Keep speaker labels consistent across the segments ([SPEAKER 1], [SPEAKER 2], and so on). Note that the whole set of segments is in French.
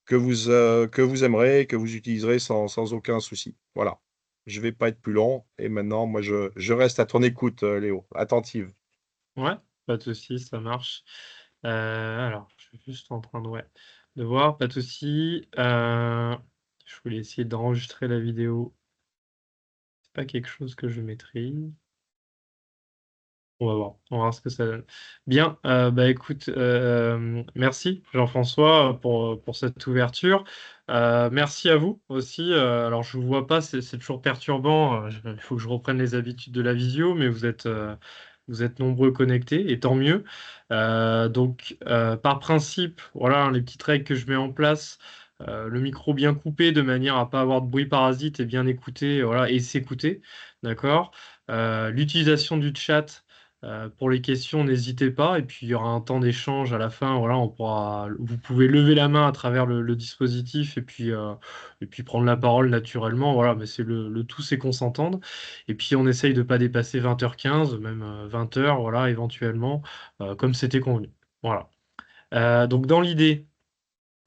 [SPEAKER 1] que vous aimerez, que vous utiliserez sans aucun souci. Voilà. Je vais pas être plus long et maintenant, moi, je reste à ton écoute, Léo, attentive.
[SPEAKER 2] Ouais, pas de souci, ça marche. Alors, je suis juste en train de voir, pas de souci. Je voulais essayer d'enregistrer la vidéo. C'est pas quelque chose que je maîtrise. On va voir ce que ça donne. Bien, bah écoute, merci Jean-François pour cette ouverture. Merci à vous aussi. Alors je vous vois pas, c'est toujours perturbant. Il faut que je reprenne les habitudes de la visio, mais vous êtes nombreux connectés et tant mieux. Par principe, voilà hein, les petites règles que je mets en place. Le micro bien coupé de manière à pas avoir de bruit parasite et bien écouter, voilà, et s'écouter, d'accord? L'utilisation du chat. Pour les questions, n'hésitez pas. Et puis, il y aura un temps d'échange à la fin. Voilà, vous pouvez lever la main à travers le dispositif et puis prendre la parole naturellement. Voilà, mais le tout, c'est qu'on s'entende. Et puis, on essaye de pas dépasser 20h15, même 20h, voilà, éventuellement, comme c'était convenu. Voilà. Donc, dans l'idée.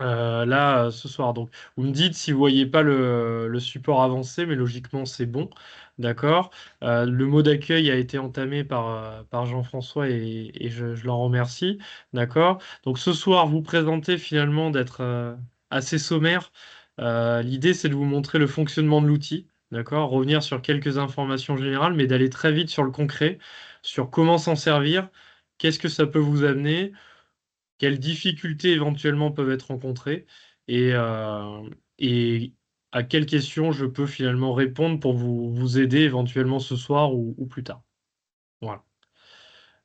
[SPEAKER 2] Ce soir. Donc, vous me dites si vous voyez pas le support avancé, mais logiquement, c'est bon. D'accord. Le mot d'accueil a été entamé par Jean-François et je l'en remercie. D'accord. Donc, ce soir, vous présentez finalement d'être assez sommaire. L'idée, c'est de vous montrer le fonctionnement de l'outil. D'accord. Revenir sur quelques informations générales, mais d'aller très vite sur le concret, sur comment s'en servir, qu'est-ce que ça peut vous amener quelles difficultés éventuellement peuvent être rencontrées et, euh, et à quelles questions je peux finalement répondre pour vous aider éventuellement ce soir ou plus tard. Voilà.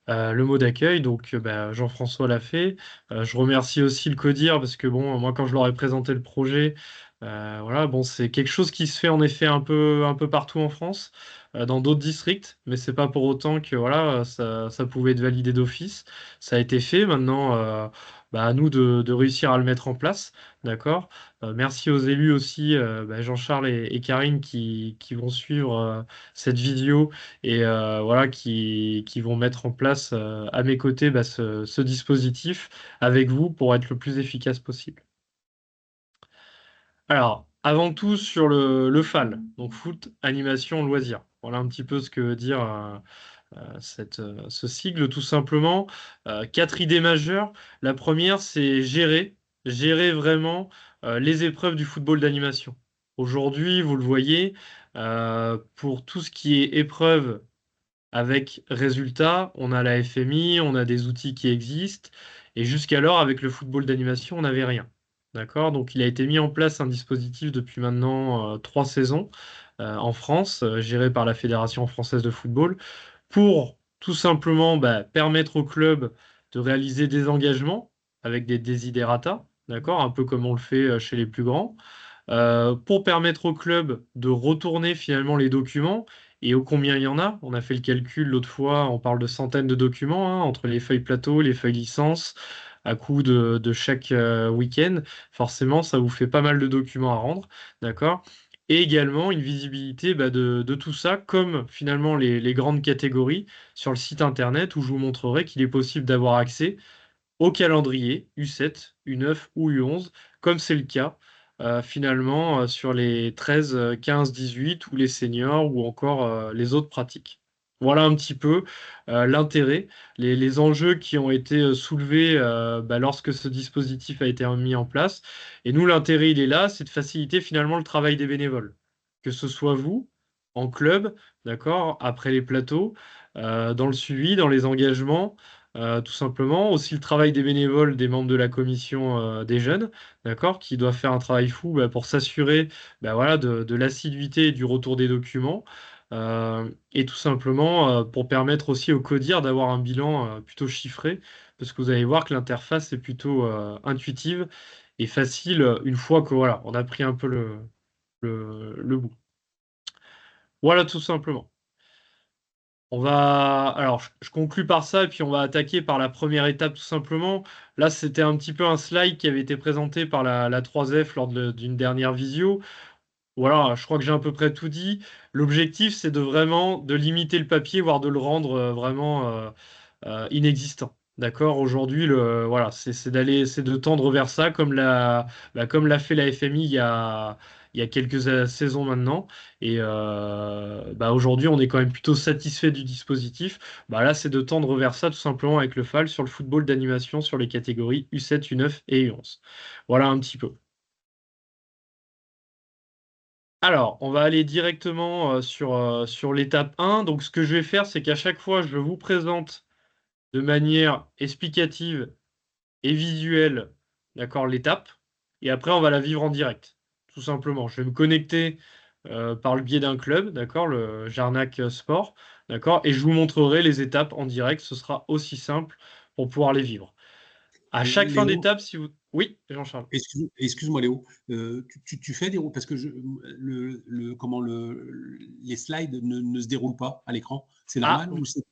[SPEAKER 2] Le mot d'accueil, donc bah, Jean-François l'a fait. Je remercie aussi le CODIR parce que bon, moi quand je leur ai présenté le projet, voilà, bon, c'est quelque chose qui se fait en effet un peu partout en France, dans d'autres districts, mais c'est pas pour autant que voilà, ça pouvait être validé d'office. Ça a été fait. Maintenant, bah, à nous de réussir à le mettre en place, d'accord? Merci aux élus aussi, bah, Jean-Charles et Karine qui vont suivre cette vidéo et voilà, qui vont mettre en place à mes côtés bah, ce dispositif avec vous pour être le plus efficace possible. Alors, avant tout sur le FAL, donc foot, animation, loisir. Voilà un petit peu ce que veut dire ce sigle, tout simplement. Quatre idées majeures. La première, c'est gérer vraiment les épreuves du football d'animation. Aujourd'hui, vous le voyez, pour tout ce qui est épreuve avec résultat, on a la FMI, on a des outils qui existent, et jusqu'alors, avec le football d'animation, on n'avait rien. D'accord? Donc, il a été mis en place un dispositif depuis maintenant 3 saisons en France, géré par la Fédération française de football, pour tout simplement bah, permettre aux clubs de réaliser des engagements avec des desiderata, d'accord? Un peu comme on le fait chez les plus grands pour permettre au club de retourner finalement les documents. Et ô combien il y en a? On a fait le calcul l'autre fois, on parle de centaines de documents hein, entre les feuilles plateau, les feuilles licence, à coût de chaque week-end. Forcément, ça vous fait pas mal de documents à rendre, d'accord? Et également une visibilité bah, de tout ça, comme finalement les grandes catégories sur le site internet où je vous montrerai qu'il est possible d'avoir accès au calendrier U7, U9 ou U11, comme c'est le cas finalement sur les 13, 15, 18 ou les seniors ou encore les autres pratiques. Voilà un petit peu l'intérêt, les enjeux qui ont été soulevés bah, lorsque ce dispositif a été mis en place. Et nous, l'intérêt, il est là, c'est de faciliter finalement le travail des bénévoles. Que ce soit vous, en club, d'accord, après les plateaux, dans le suivi, dans les engagements, tout simplement. Aussi le travail des bénévoles, des membres de la commission des jeunes, d'accord, qui doivent faire un travail fou bah, pour s'assurer bah, voilà, de l'assiduité et du retour des documents. Et tout simplement pour permettre aussi au CODIR d'avoir un bilan plutôt chiffré, parce que vous allez voir que l'interface est plutôt intuitive et facile une fois que voilà, on a pris un peu le bout. Voilà tout simplement. Alors, je conclus par ça, et puis on va attaquer par la première étape tout simplement. Là, c'était un petit peu un slide qui avait été présenté par la 3F lors d'une dernière visio. Voilà, je crois que j'ai à peu près tout dit. L'objectif, c'est de vraiment de limiter le papier, voire de le rendre vraiment inexistant. D'accord, aujourd'hui, voilà, c'est de tendre vers ça, comme l'a fait la FMI il y a quelques saisons maintenant. Et aujourd'hui, on est quand même plutôt satisfait du dispositif. Bah, là, c'est de tendre vers ça, tout simplement, avec le FAL sur le football d'animation sur les catégories U7, U9 et U11. Voilà un petit peu. Alors, on va aller directement sur l'étape 1. Donc, ce que je vais faire, c'est qu'à chaque fois, je vous présente de manière explicative et visuel, d'accord, l'étape. Et après, on va la vivre en direct, tout simplement. Je vais me connecter par le biais d'un club, d'accord, le Jarnac Sport, d'accord, et je vous montrerai les étapes en direct. Ce sera aussi simple pour pouvoir les vivre. À chaque fin
[SPEAKER 3] Léo,
[SPEAKER 2] d'étape, si vous... Oui, Jean-Charles.
[SPEAKER 3] excuse-moi Léo, tu fais des parce que les slides ne se déroulent pas à l'écran. C'est
[SPEAKER 2] Ah,
[SPEAKER 3] normal ou c'est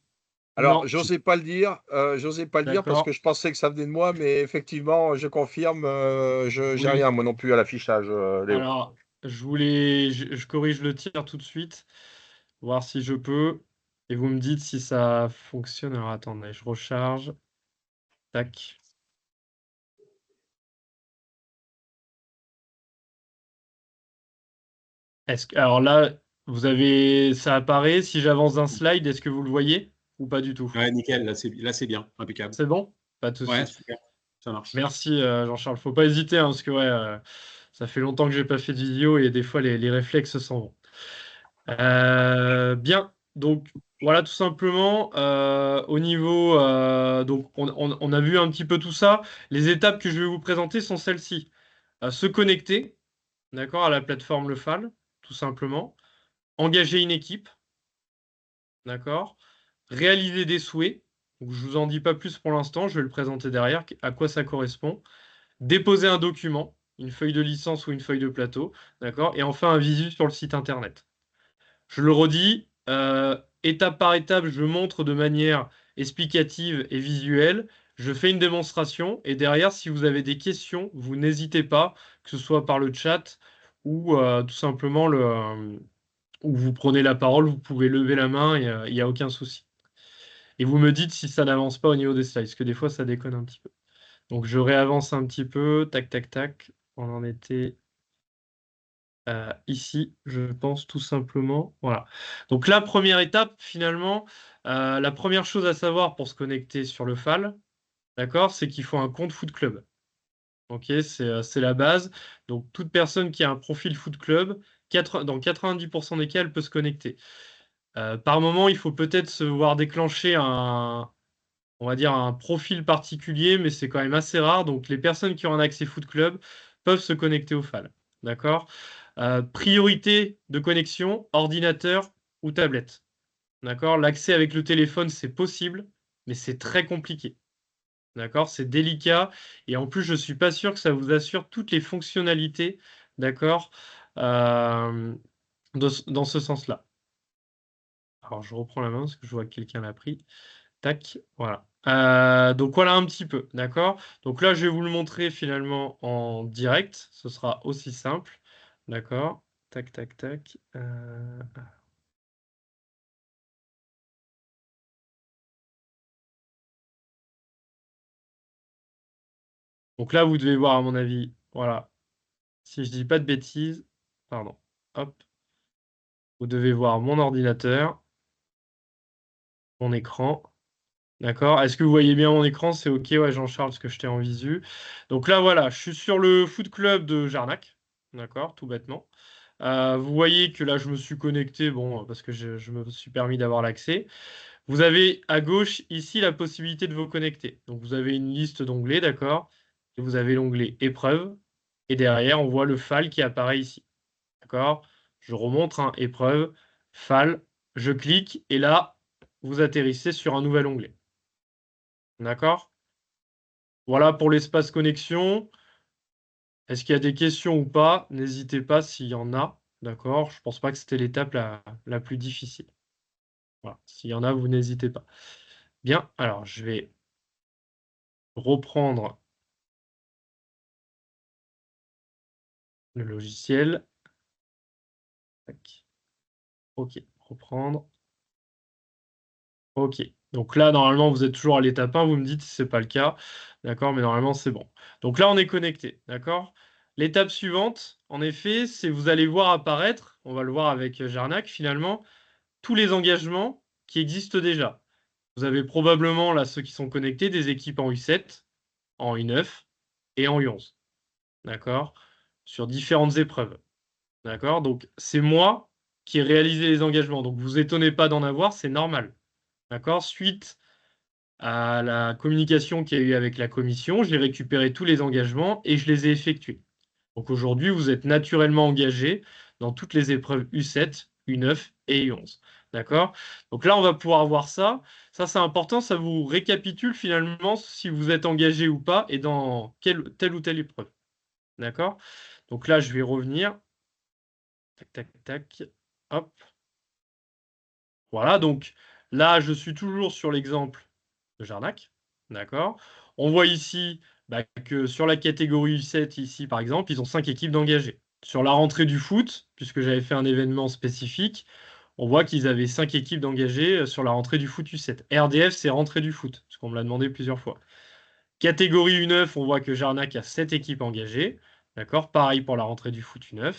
[SPEAKER 1] Alors,
[SPEAKER 2] non,
[SPEAKER 1] j'osais pas le dire parce
[SPEAKER 2] d'accord.
[SPEAKER 1] que je pensais que ça venait de moi, mais effectivement, je confirme, je j'ai
[SPEAKER 2] Oui.
[SPEAKER 1] rien moi non plus à l'affichage, Léo.
[SPEAKER 2] Alors, je corrige le tir tout de suite, voir si je peux. Et vous me dites si ça fonctionne. Alors, attendez, je recharge. Tac. Alors là, ça apparaît. Si j'avance d'un slide, est-ce que vous le voyez ou pas du tout?
[SPEAKER 3] ouais, nickel, là c'est bien, impeccable.
[SPEAKER 2] C'est bon? Pas de
[SPEAKER 3] Ouais,
[SPEAKER 2] souci.
[SPEAKER 3] super, ça marche.
[SPEAKER 2] Merci Jean-Charles. Faut pas hésiter hein, parce que ouais, ça fait longtemps que j'ai pas fait de vidéo et des fois les réflexes s'en vont. Bien. Donc voilà, tout simplement au niveau. Donc on a vu un petit peu tout ça. Les étapes que je vais vous présenter sont celles-ci. Se connecter, d'accord, à la plateforme Le Fal, tout simplement. Engager une équipe. D'accord? Réaliser des souhaits. Donc, je vous en dis pas plus pour l'instant, je vais le présenter derrière, à quoi ça correspond. Déposer un document, une feuille de licence ou une feuille de plateau. D'accord? Et enfin, un visu sur le site internet. Je le redis, étape par étape, je montre de manière explicative et visuelle. Je fais une démonstration et derrière, si vous avez des questions, vous n'hésitez pas, que ce soit par le chat ou tout simplement où vous prenez la parole, vous pouvez lever la main, il n'y a aucun souci. Et vous me dites si ça n'avance pas au niveau des slides, parce que des fois ça déconne un petit peu. Donc je réavance un petit peu, tac, tac, tac. On en était ici, je pense tout simplement. Voilà. Donc la première étape, finalement, la première chose à savoir pour se connecter sur le FAL, d'accord, c'est qu'il faut un compte Foot Club. Ok, c'est la base. Donc toute personne qui a un profil Foot Club, dans 90% des cas, elle peut se connecter. Par moment, il faut peut-être se voir déclencher on va dire un profil particulier, mais c'est quand même assez rare. Donc, les personnes qui ont un accès Foot Club peuvent se connecter au FAL. D'accord? Priorité de connexion, ordinateur ou tablette. D'accord? L'accès avec le téléphone, c'est possible, mais c'est très compliqué. D'accord? C'est délicat. Et en plus, je ne suis pas sûr que ça vous assure toutes les fonctionnalités. D'accord? Euh, dans ce sens-là. Alors, je reprends la main parce que je vois que quelqu'un l'a pris. Tac, voilà. Donc voilà un petit peu, d'accord? Donc là, je vais vous le montrer finalement en direct. Ce sera aussi simple, d'accord? Tac, tac, tac. Donc là, vous devez voir, à mon avis, voilà. Si je dis pas de bêtises, pardon. Hop, vous devez voir mon ordinateur, mon écran. D'accord? Est-ce que vous voyez bien mon écran? C'est OK, ouais, Jean-Charles, parce que j'étais en visu. Donc là, voilà, je suis sur le foot club de Jarnac. D'accord? Tout bêtement. Vous voyez que là, je me suis connecté, bon, parce que je me suis permis d'avoir l'accès. Vous avez à gauche, ici, la possibilité de vous connecter. Donc, vous avez une liste d'onglets, d'accord? Et vous avez l'onglet épreuve. Et derrière, on voit le file qui apparaît ici. D'accord? Je remontre, hein, épreuve, file, je clique, et là, vous atterrissez sur un nouvel onglet. D'accord? Voilà pour l'espace connexion. Est-ce qu'il y a des questions ou pas? N'hésitez pas s'il y en a. D'accord? Je ne pense pas que c'était l'étape la plus difficile. Voilà. S'il y en a, vous n'hésitez pas. Bien, alors je vais reprendre le logiciel. Tac. OK, reprendre. OK. Donc là, normalement, vous êtes toujours à l'étape 1, vous me dites si ce n'est pas le cas. D'accord, mais normalement, c'est bon. Donc là, on est connecté. D'accord. L'étape suivante, en effet, c'est vous allez voir apparaître, on va le voir avec Jarnac finalement, tous les engagements qui existent déjà. Vous avez probablement, là, ceux qui sont connectés, des équipes en U7, en U9 et en U11. D'accord. Sur différentes épreuves. D'accord. Donc, c'est moi qui ai réalisé les engagements. Donc, vous étonnez pas d'en avoir, c'est normal. D'accord. Suite à la communication qu'il y a eu avec la commission, j'ai récupéré tous les engagements et je les ai effectués. Donc aujourd'hui, vous êtes naturellement engagé dans toutes les épreuves U7, U9 et U11. D'accord? Donc là, on va pouvoir voir ça. Ça, c'est important, ça vous récapitule finalement si vous êtes engagé ou pas et dans telle ou telle épreuve. D'accord? Donc là, je vais revenir. Tac, tac, tac. Hop. Voilà, donc là, je suis toujours sur l'exemple de Jarnac. D'accord. On voit ici que sur la catégorie U7, ici, par exemple, ils ont 5 équipes d'engagés. Sur la rentrée du foot, puisque j'avais fait un événement spécifique, on voit qu'ils avaient 5 équipes d'engagés sur la rentrée du foot U7. RDF, c'est rentrée du foot, parce qu'on me l'a demandé plusieurs fois. Catégorie U9, on voit que Jarnac a 7 équipes engagées. D'accord. Pareil pour la rentrée du foot U9.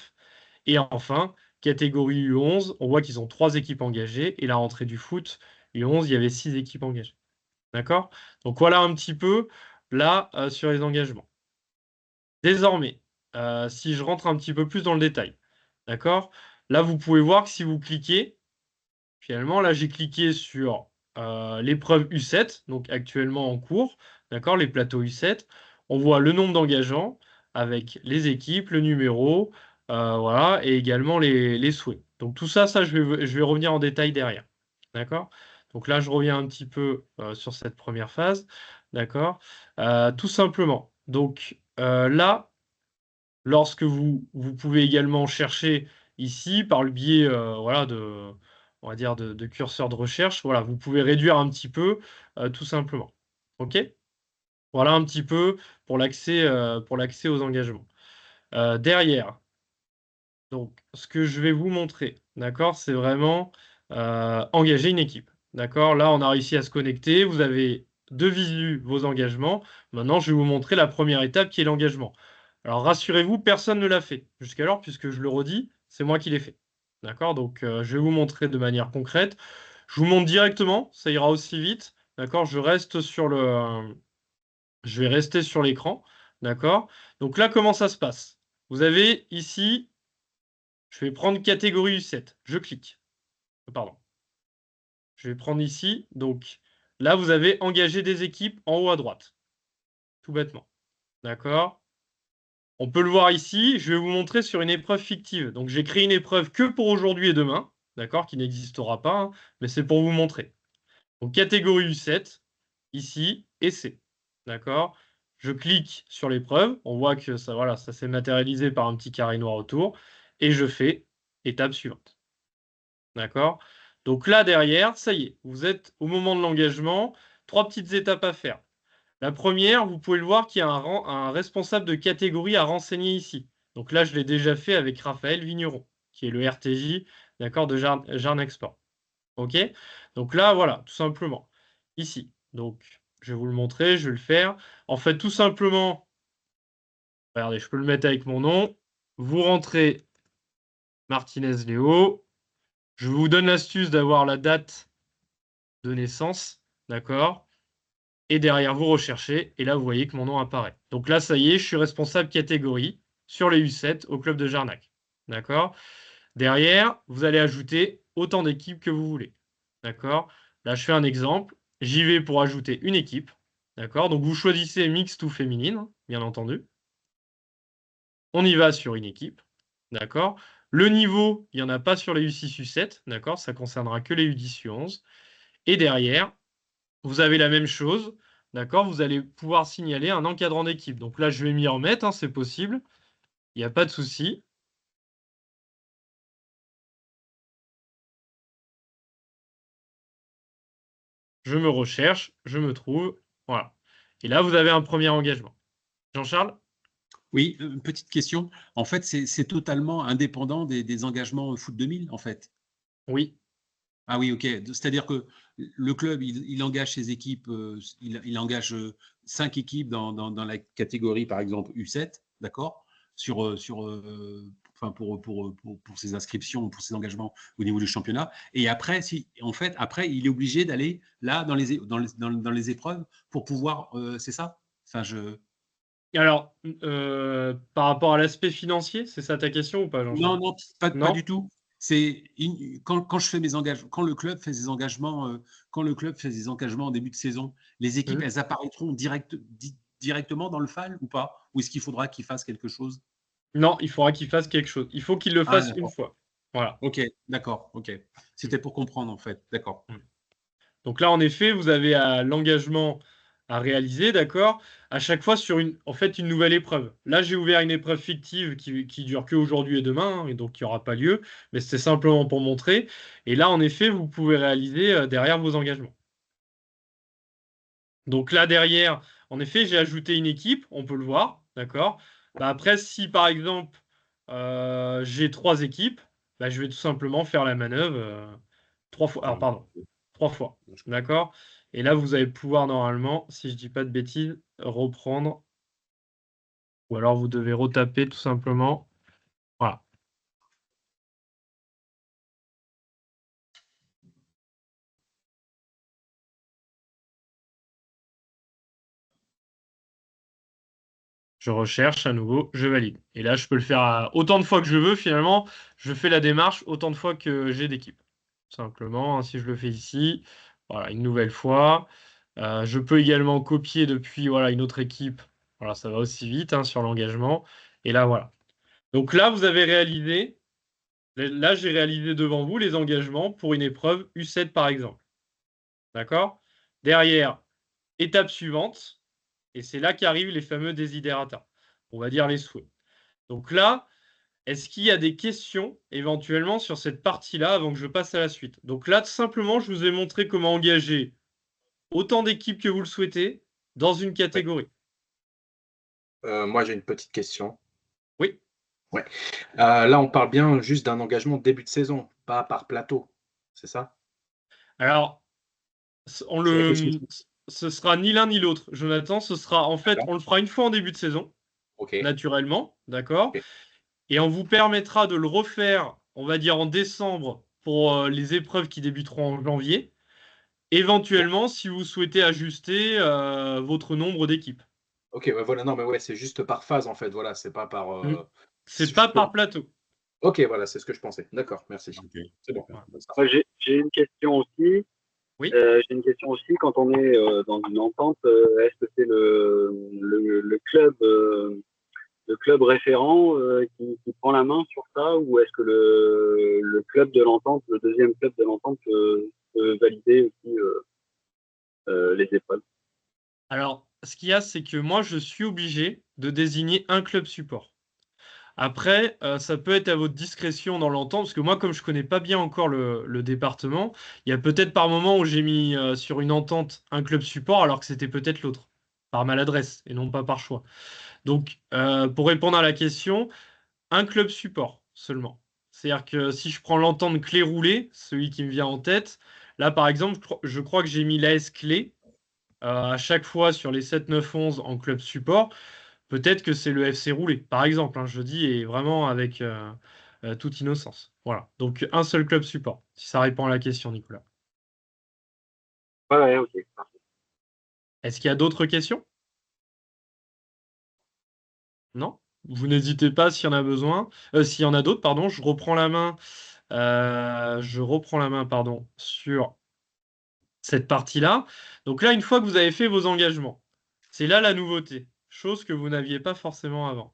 [SPEAKER 2] Et enfin, catégorie U11, on voit qu'ils ont 3 équipes engagées. Et la rentrée du foot U11, il y avait 6 équipes engagées. D'accord? Donc voilà un petit peu là sur les engagements. Désormais, si je rentre un petit peu plus dans le détail, d'accord? Là, vous pouvez voir que si vous cliquez, finalement, là, j'ai cliqué sur l'épreuve U7, donc actuellement en cours, d'accord? Les plateaux U7. On voit le nombre d'engageants avec les équipes, le numéro, voilà, et également les souhaits. Donc tout ça, je vais revenir en détail derrière. D'accord? Donc là, je reviens un petit peu sur cette première phase. D'accord? Tout simplement. Donc là, lorsque vous pouvez également chercher ici par le biais voilà, on va dire de curseur de recherche, voilà, vous pouvez réduire un petit peu tout simplement. OK? Voilà un petit peu pour l'accès aux engagements. Derrière, donc, ce que je vais vous montrer, d'accord, c'est vraiment engager une équipe. D'accord? Là, on a réussi à se connecter. Vous avez de visu vos engagements. Maintenant, je vais vous montrer la première étape qui est l'engagement. Alors, rassurez-vous, personne ne l'a fait jusqu'alors, puisque je le redis, c'est moi qui l'ai fait. D'accord? Donc, je vais vous montrer de manière concrète. Je vous montre directement, ça ira aussi vite. D'accord? Je vais rester sur l'écran. D'accord? Donc là, comment ça se passe? Vous avez ici je vais prendre catégorie U7. Je clique. Pardon. Je vais prendre ici. Donc là, vous avez engagé des équipes en haut à droite. Tout bêtement. D'accord? On peut le voir ici. Je vais vous montrer sur une épreuve fictive. Donc j'ai créé une épreuve que pour aujourd'hui et demain. D'accord? Qui n'existera pas. Hein, mais c'est pour vous montrer. Donc catégorie U7. Ici et C. D'accord? Je clique sur l'épreuve. On voit que ça, voilà, ça s'est matérialisé par un petit carré noir autour. Et je fais étape suivante. D'accord? Donc là, derrière, ça y est, vous êtes au moment de l'engagement. 3 petites étapes à faire. La première, vous pouvez le voir qu'il y a un responsable de catégorie à renseigner ici. Donc là, je l'ai déjà fait avec Raphaël Vigneron, qui est le RTJ, d'accord, de Jarn Export. OK? Donc là, voilà, tout simplement. Ici. Donc, je vais vous le montrer, je vais le faire. En fait, tout simplement, regardez, je peux le mettre avec mon nom. Vous rentrez Martinez Léo. Je vous donne l'astuce d'avoir la date de naissance, d'accord? Et derrière, vous recherchez, et là, vous voyez que mon nom apparaît. Donc là, ça y est, je suis responsable catégorie sur les U7 au club de Jarnac, d'accord? Derrière, vous allez ajouter autant d'équipes que vous voulez, d'accord? Là, je fais un exemple. J'y vais pour ajouter une équipe, d'accord? Donc, vous choisissez mixte ou féminine, bien entendu. On y va sur une équipe, d'accord? Le niveau, il n'y en a pas sur les U6, U7, d'accord? Ça concernera que les U10, U11. Et derrière, vous avez la même chose, d'accord? Vous allez pouvoir signaler un encadrant d'équipe. Donc là, je vais m'y remettre, hein, c'est possible. Il n'y a pas de souci. Je me recherche, je me trouve. Voilà. Et là, vous avez un premier engagement. Jean-Charles?
[SPEAKER 3] Oui, petite question. En fait, c'est totalement indépendant des engagements foot 2000, en fait.
[SPEAKER 2] Oui.
[SPEAKER 3] Ah oui, ok. C'est-à-dire que le club, il engage ses équipes, il engage 5 équipes dans la catégorie, par exemple, U7, d'accord, enfin pour ses inscriptions, pour ses engagements au niveau du championnat. Et après, après, il est obligé d'aller là dans les épreuves pour pouvoir, c'est ça? Enfin,
[SPEAKER 2] Alors, par rapport à l'aspect financier, c'est ça ta question ou pas, Jean-Charles?
[SPEAKER 3] Non, non, pas
[SPEAKER 2] Non?
[SPEAKER 3] du tout. C'est quand je fais mes engagements, quand le club fait ses engagements, en début de saison, les équipes,
[SPEAKER 2] Mhm.
[SPEAKER 3] elles apparaîtront directement dans le FAL ou pas? Ou est-ce qu'il faudra qu'ils fassent quelque chose?
[SPEAKER 2] Non, il faudra qu'il fasse quelque chose. Il faut qu'il le
[SPEAKER 3] Ah,
[SPEAKER 2] fasse une
[SPEAKER 3] d'accord.
[SPEAKER 2] fois. Voilà.
[SPEAKER 3] Ok, d'accord. Ok.
[SPEAKER 2] Mm.
[SPEAKER 3] C'était pour comprendre en fait. D'accord.
[SPEAKER 2] Mm. Donc là, en effet, vous avez l'engagement à réaliser, d'accord? À chaque fois sur en fait, une nouvelle épreuve. Là, j'ai ouvert une épreuve fictive qui dure que aujourd'hui et demain, hein, et donc qui n'aura pas lieu, mais c'est simplement pour montrer. Et là, en effet, vous pouvez réaliser derrière vos engagements. Donc là, derrière, en effet, j'ai ajouté une équipe, on peut le voir, d'accord? Bah, après, si par exemple, j'ai 3 équipes, bah, je vais tout simplement faire la manœuvre 3 fois. Alors, pardon, 3 fois, d'accord? Et là, vous allez pouvoir normalement, si je dis pas de bêtises, reprendre, ou alors vous devez retaper tout simplement. Voilà. Je recherche à nouveau, je valide. Et là, je peux le faire autant de fois que je veux, finalement. Je fais la démarche autant de fois que j'ai d'équipe. Simplement, hein, si je le fais ici, voilà, une nouvelle fois. Je peux également copier depuis voilà, une autre équipe. Voilà, ça va aussi vite hein, sur l'engagement. Et là, voilà. Donc là, vous avez réalisé, là, j'ai réalisé devant vous les engagements pour une épreuve U7 par exemple. D'accord? Derrière, étape suivante, et c'est là qu'arrivent les fameux desiderata. On va dire les souhaits. Donc là, est-ce qu'il y a des questions éventuellement sur cette partie-là avant que je passe à la suite? Donc là, tout simplement, je vous ai montré comment engager autant d'équipes que vous le souhaitez dans une
[SPEAKER 1] Ouais.
[SPEAKER 2] catégorie.
[SPEAKER 1] Moi, j'ai une petite question.
[SPEAKER 2] Oui.
[SPEAKER 1] Ouais. Là, on parle bien juste d'un engagement début de saison, pas par plateau, c'est ça?
[SPEAKER 2] Alors,
[SPEAKER 1] C'est réfléchi.
[SPEAKER 2] ce sera ni l'un ni l'autre. Jonathan, ce sera en fait,
[SPEAKER 1] D'accord.
[SPEAKER 2] on le fera une fois en début de saison,
[SPEAKER 1] OK.
[SPEAKER 2] naturellement, d'accord?
[SPEAKER 1] OK.
[SPEAKER 2] Et on vous permettra de le refaire, on va dire en décembre, pour les épreuves qui débuteront en janvier. Éventuellement, si vous souhaitez ajuster votre nombre d'équipes.
[SPEAKER 1] OK, ouais, voilà, non, mais ouais, c'est juste par phase, en fait, voilà, c'est pas par,
[SPEAKER 2] Mm. C'est
[SPEAKER 1] c'est
[SPEAKER 2] pas
[SPEAKER 1] juste pour
[SPEAKER 2] par plateau.
[SPEAKER 1] OK, voilà, c'est ce que je pensais. D'accord, merci.
[SPEAKER 3] Ok.
[SPEAKER 1] C'est bon,
[SPEAKER 2] Voilà.
[SPEAKER 1] bah, ça
[SPEAKER 4] Moi, j'ai une question aussi.
[SPEAKER 2] Oui.
[SPEAKER 4] J'ai une question aussi. Quand on est dans une entente, est-ce que c'est le club référent qui prend la main sur ça, ou est-ce que le club de l'entente, le deuxième club de l'entente, peut valider aussi les épreuves?
[SPEAKER 2] Alors, ce qu'il y a, c'est que moi, je suis obligé de désigner un club support. Après, ça peut être à votre discrétion dans l'entente, parce que moi, comme je connais pas bien encore le département, il y a peut-être par moment où j'ai mis sur une entente un club support, alors que c'était peut-être l'autre, par maladresse et non pas par choix. Donc, pour répondre à la question, un club support seulement. C'est-à-dire que si je prends l'entente clé roulée, celui qui me vient en tête, là, par exemple, je crois que j'ai mis l'AS Clé à chaque fois sur les 7, 9, 11 en club support. Peut-être que c'est le FC roulé, par exemple, hein, je dis, et vraiment avec toute innocence. Voilà. Donc, un seul club support, si ça répond à la question, Nicolas.
[SPEAKER 4] Ouais, ouais, ok.
[SPEAKER 2] Est-ce qu'il y a d'autres questions? Non? Vous n'hésitez pas s'il y en a besoin. S'il y en a d'autres, pardon, je reprends la main. Je reprends la main, pardon, sur cette partie-là. Donc là, une fois que vous avez fait vos engagements, c'est là la nouveauté, chose que vous n'aviez pas forcément avant.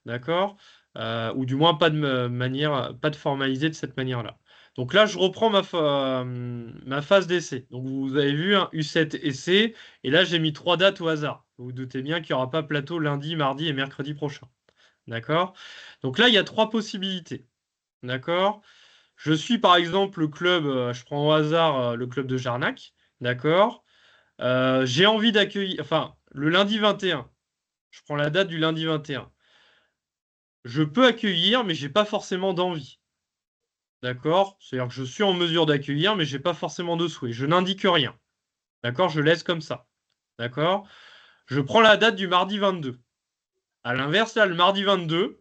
[SPEAKER 2] D'accord? Ou du moins pas de manière, pas de formaliser de cette manière-là. Donc là, je reprends ma phase d'essai. Donc vous avez vu un U7 essai, et là j'ai mis 3 dates au hasard. Vous vous doutez bien qu'il n'y aura pas plateau lundi, mardi et mercredi prochain. D'accord? Donc là, il y a 3 possibilités. D'accord? Je suis par exemple le club, je prends au hasard le club de Jarnac. D'accord? J'ai envie d'accueillir, enfin, le lundi 21. Je prends la date du lundi 21. Je peux accueillir, mais j'ai pas forcément d'envie. D'accord? C'est-à-dire que je suis en mesure d'accueillir, mais je n'ai pas forcément de souhait. Je n'indique rien. D'accord? Je laisse comme ça. D'accord? Je prends la date du mardi 22. À l'inverse, là, le mardi 22,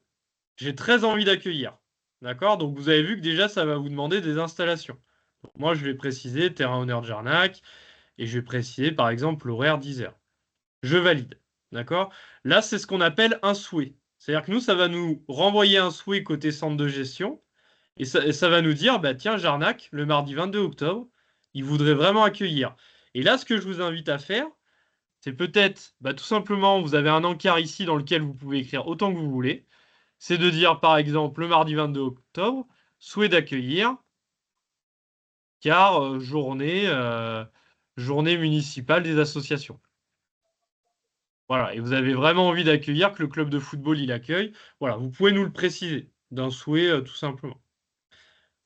[SPEAKER 2] j'ai très envie d'accueillir. D'accord? Donc, vous avez vu que déjà, ça va vous demander des installations. Donc, moi, je vais préciser terrain honneur de Jarnac et je vais préciser, par exemple, l'horaire 10h. Je valide. D'accord? Là, c'est ce qu'on appelle un souhait. C'est-à-dire que nous, ça va nous renvoyer un souhait côté centre de gestion et ça va nous dire, bah, tiens, Jarnac, le mardi 22 octobre, il voudrait vraiment accueillir. Et là, ce que je vous invite à faire, c'est peut-être, bah, tout simplement, vous avez un encart ici dans lequel vous pouvez écrire autant que vous voulez. C'est de dire, par exemple, le mardi 22 octobre, souhait d'accueillir, car journée municipale des associations. Voilà, et vous avez vraiment envie d'accueillir, que le club de football il accueille. Voilà, vous pouvez nous le préciser, d'un souhait tout simplement.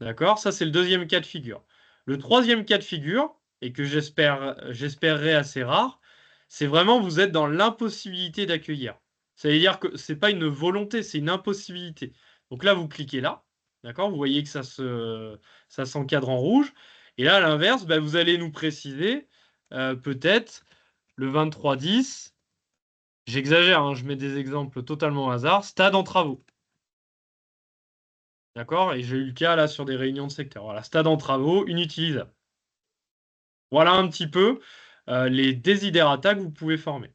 [SPEAKER 2] D'accord? Ça, c'est le deuxième cas de figure. Le troisième cas de figure, et que j'espérerais assez rare, c'est vraiment vous êtes dans l'impossibilité d'accueillir. Ça veut dire que c'est pas une volonté, c'est une impossibilité. Donc là, vous cliquez là, d'accord? Vous voyez que ça s'encadre en rouge. Et là, à l'inverse, bah, vous allez nous préciser peut-être le 23-10, j'exagère, hein, je mets des exemples totalement au hasard, stade en travaux. D'accord? Et j'ai eu le cas là sur des réunions de secteur. Voilà, stade en travaux, inutilisable. Voilà un petit peu les desiderata que vous pouvez former.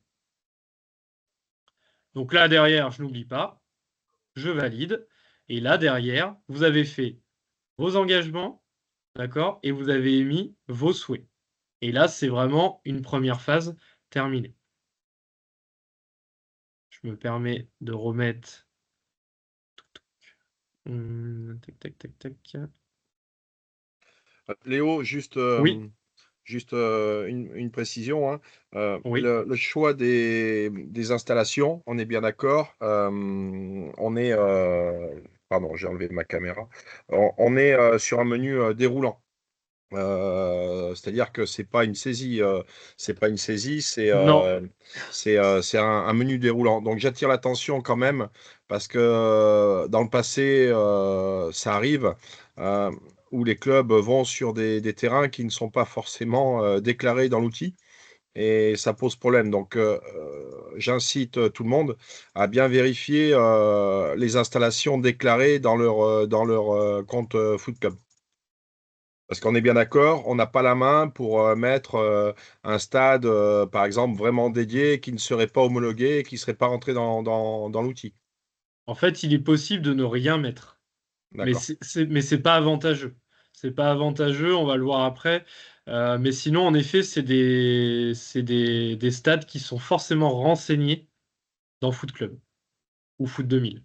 [SPEAKER 2] Donc là, derrière, je n'oublie pas, je valide. Et là, derrière, vous avez fait vos engagements, d'accord? Et vous avez émis vos souhaits. Et là, c'est vraiment une première phase terminée. Je me permets de remettre... Tac, tac, tac, tac.
[SPEAKER 1] Léo,
[SPEAKER 2] Oui,
[SPEAKER 1] juste une précision, hein.
[SPEAKER 2] oui.
[SPEAKER 1] Le choix des installations, on est bien d'accord. On est, pardon, j'ai enlevé ma caméra. On est sur un menu déroulant. C'est-à-dire que c'est pas une saisie,
[SPEAKER 2] Non.
[SPEAKER 1] c'est un menu déroulant. Donc j'attire l'attention quand même parce que dans le passé, ça arrive euh, où les clubs vont sur des terrains qui ne sont pas forcément déclarés dans l'outil et ça pose problème. Donc j'incite tout le monde à bien vérifier les installations déclarées dans leur compte Foot Club. Parce qu'on est bien d'accord, on n'a pas la main pour mettre un stade, par exemple, vraiment dédié, qui ne serait pas homologué et qui ne serait pas rentré dans l'outil.
[SPEAKER 2] En fait, il est possible de ne rien mettre. Mais
[SPEAKER 1] D'accord.
[SPEAKER 2] mais c'est pas avantageux. C'est pas avantageux, on va le voir après. Mais sinon, en effet, des stades qui sont forcément renseignés dans Foot Club ou Foot 2000.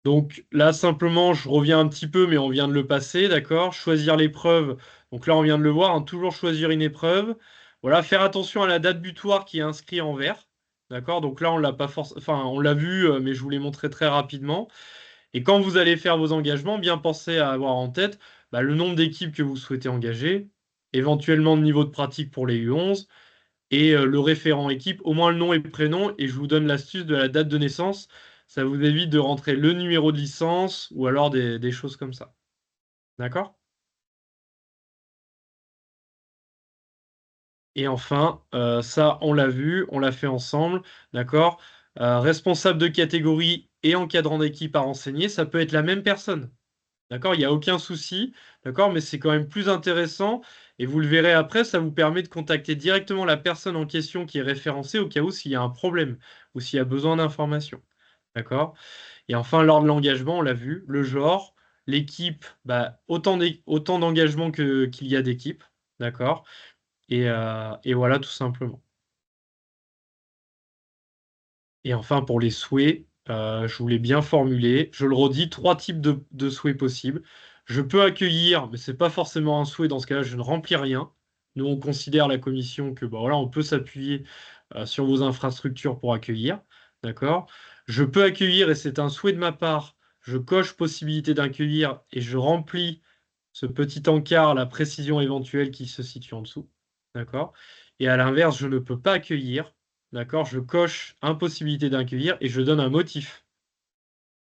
[SPEAKER 2] Donc là, simplement, je reviens un petit peu, mais on vient de le passer, d'accord? Choisir l'épreuve. Donc là, on vient de le voir, hein, toujours choisir une épreuve. Voilà, faire attention à la date butoir qui est inscrite en vert. D'accord? Donc là, on l'a pas forcément, enfin, on l'a vu, mais je vous l'ai montré très rapidement. Et quand vous allez faire vos engagements, bien penser à avoir en tête bah, le nombre d'équipes que vous souhaitez engager, éventuellement le niveau de pratique pour les U11 et le référent équipe, au moins le nom et le prénom. Et je vous donne l'astuce de la date de naissance. Ça vous évite de rentrer le numéro de licence ou alors des choses comme ça. D'accord? Et enfin, ça, on l'a vu, on l'a fait ensemble. D'accord? Responsable de catégorie et encadrant d'équipe à renseigner, ça peut être la même personne. D'accord? Il n'y a aucun souci. D'accord? Mais c'est quand même plus intéressant. Et vous le verrez après, ça vous permet de contacter directement la personne en question qui est référencée au cas où s'il y a un problème ou s'il y a besoin d'informations. D'accord? Et enfin, lors de l'engagement, on l'a vu, le genre, l'équipe, bah, autant d'engagement qu'il y a d'équipes. D'accord? Et voilà, tout simplement. Et enfin, pour les souhaits, je vous l'ai bien formulé. Je le redis, 3 types de souhaits possibles. Je peux accueillir, mais ce n'est pas forcément un souhait. Dans ce cas-là, je ne remplis rien. Nous, on considère la commission que bah, voilà, on peut s'appuyer sur vos infrastructures pour accueillir. D'accord? Je peux accueillir, et c'est un souhait de ma part. Je coche possibilité d'accueillir et je remplis ce petit encart, la précision éventuelle qui se situe en dessous. D'accord? Et à l'inverse, je ne peux pas accueillir. d'accord, je coche impossibilité d'accueillir et je donne un motif.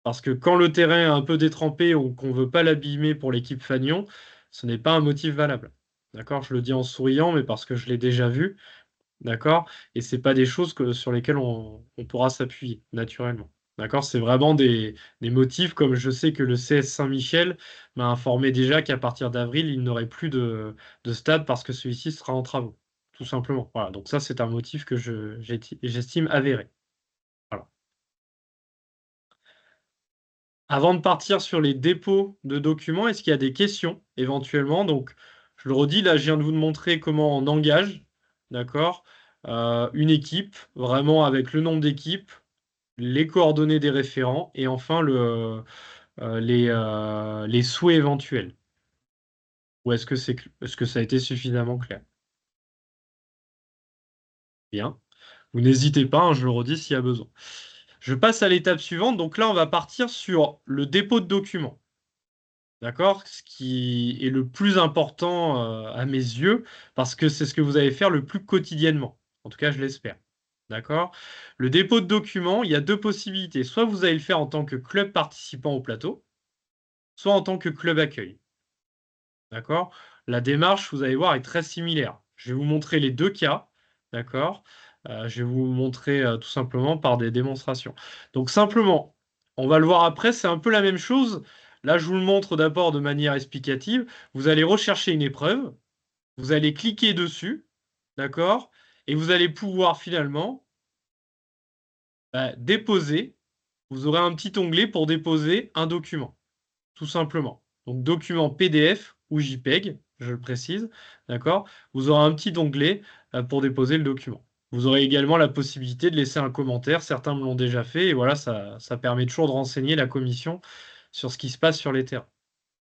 [SPEAKER 2] Parce que quand le terrain est un peu détrempé ou qu'on ne veut pas l'abîmer pour l'équipe Fagnon, ce n'est pas un motif valable. D'accord? Je le dis en souriant, mais parce que je l'ai déjà vu. D'accord? Et ce n'est pas des choses sur lesquelles on pourra s'appuyer naturellement. D'accord? C'est vraiment des motifs, comme je sais que le CS Saint-Michel m'a informé déjà qu'à partir d'avril, il n'aurait plus de stade parce que celui-ci sera en travaux. Tout simplement. Voilà. Donc ça, c'est un motif que j'estime avéré. Voilà. Avant de partir sur les dépôts de documents, est-ce qu'il y a des questions éventuellement? Donc, je le redis, là, je viens de vous montrer comment on engage, d'accord, une équipe, vraiment avec le nombre d'équipes, les coordonnées des référents et enfin les souhaits éventuels. Ou est-ce que ça a été suffisamment clair? Bien. Vous n'hésitez pas, hein, je le redis s'il y a besoin. Je passe à l'étape suivante. Donc là, on va partir sur le dépôt de documents. D'accord? Ce qui est le plus important à mes yeux, parce que c'est ce que vous allez faire le plus quotidiennement. En tout cas, je l'espère. D'accord? Le dépôt de documents, il y a deux possibilités. Soit vous allez le faire en tant que club participant au plateau, soit en tant que club accueil. D'accord? La démarche, vous allez voir, est très similaire. Je vais vous montrer les deux cas. D'accord? Je vais vous montrer tout simplement par des démonstrations. Donc simplement, on va le voir après, c'est un peu la même chose. Là, je vous le montre d'abord de manière explicative. Vous allez rechercher une épreuve, vous allez cliquer dessus, d'accord? Et vous allez pouvoir finalement déposer. Vous aurez un petit onglet pour déposer un document, tout simplement. Donc document PDF ou JPEG, je le précise, d'accord? Vous aurez un petit onglet pour déposer le document. Vous aurez également la possibilité de laisser un commentaire. Certains me l'ont déjà fait et voilà, ça permet toujours de renseigner la commission sur ce qui se passe sur les terrains.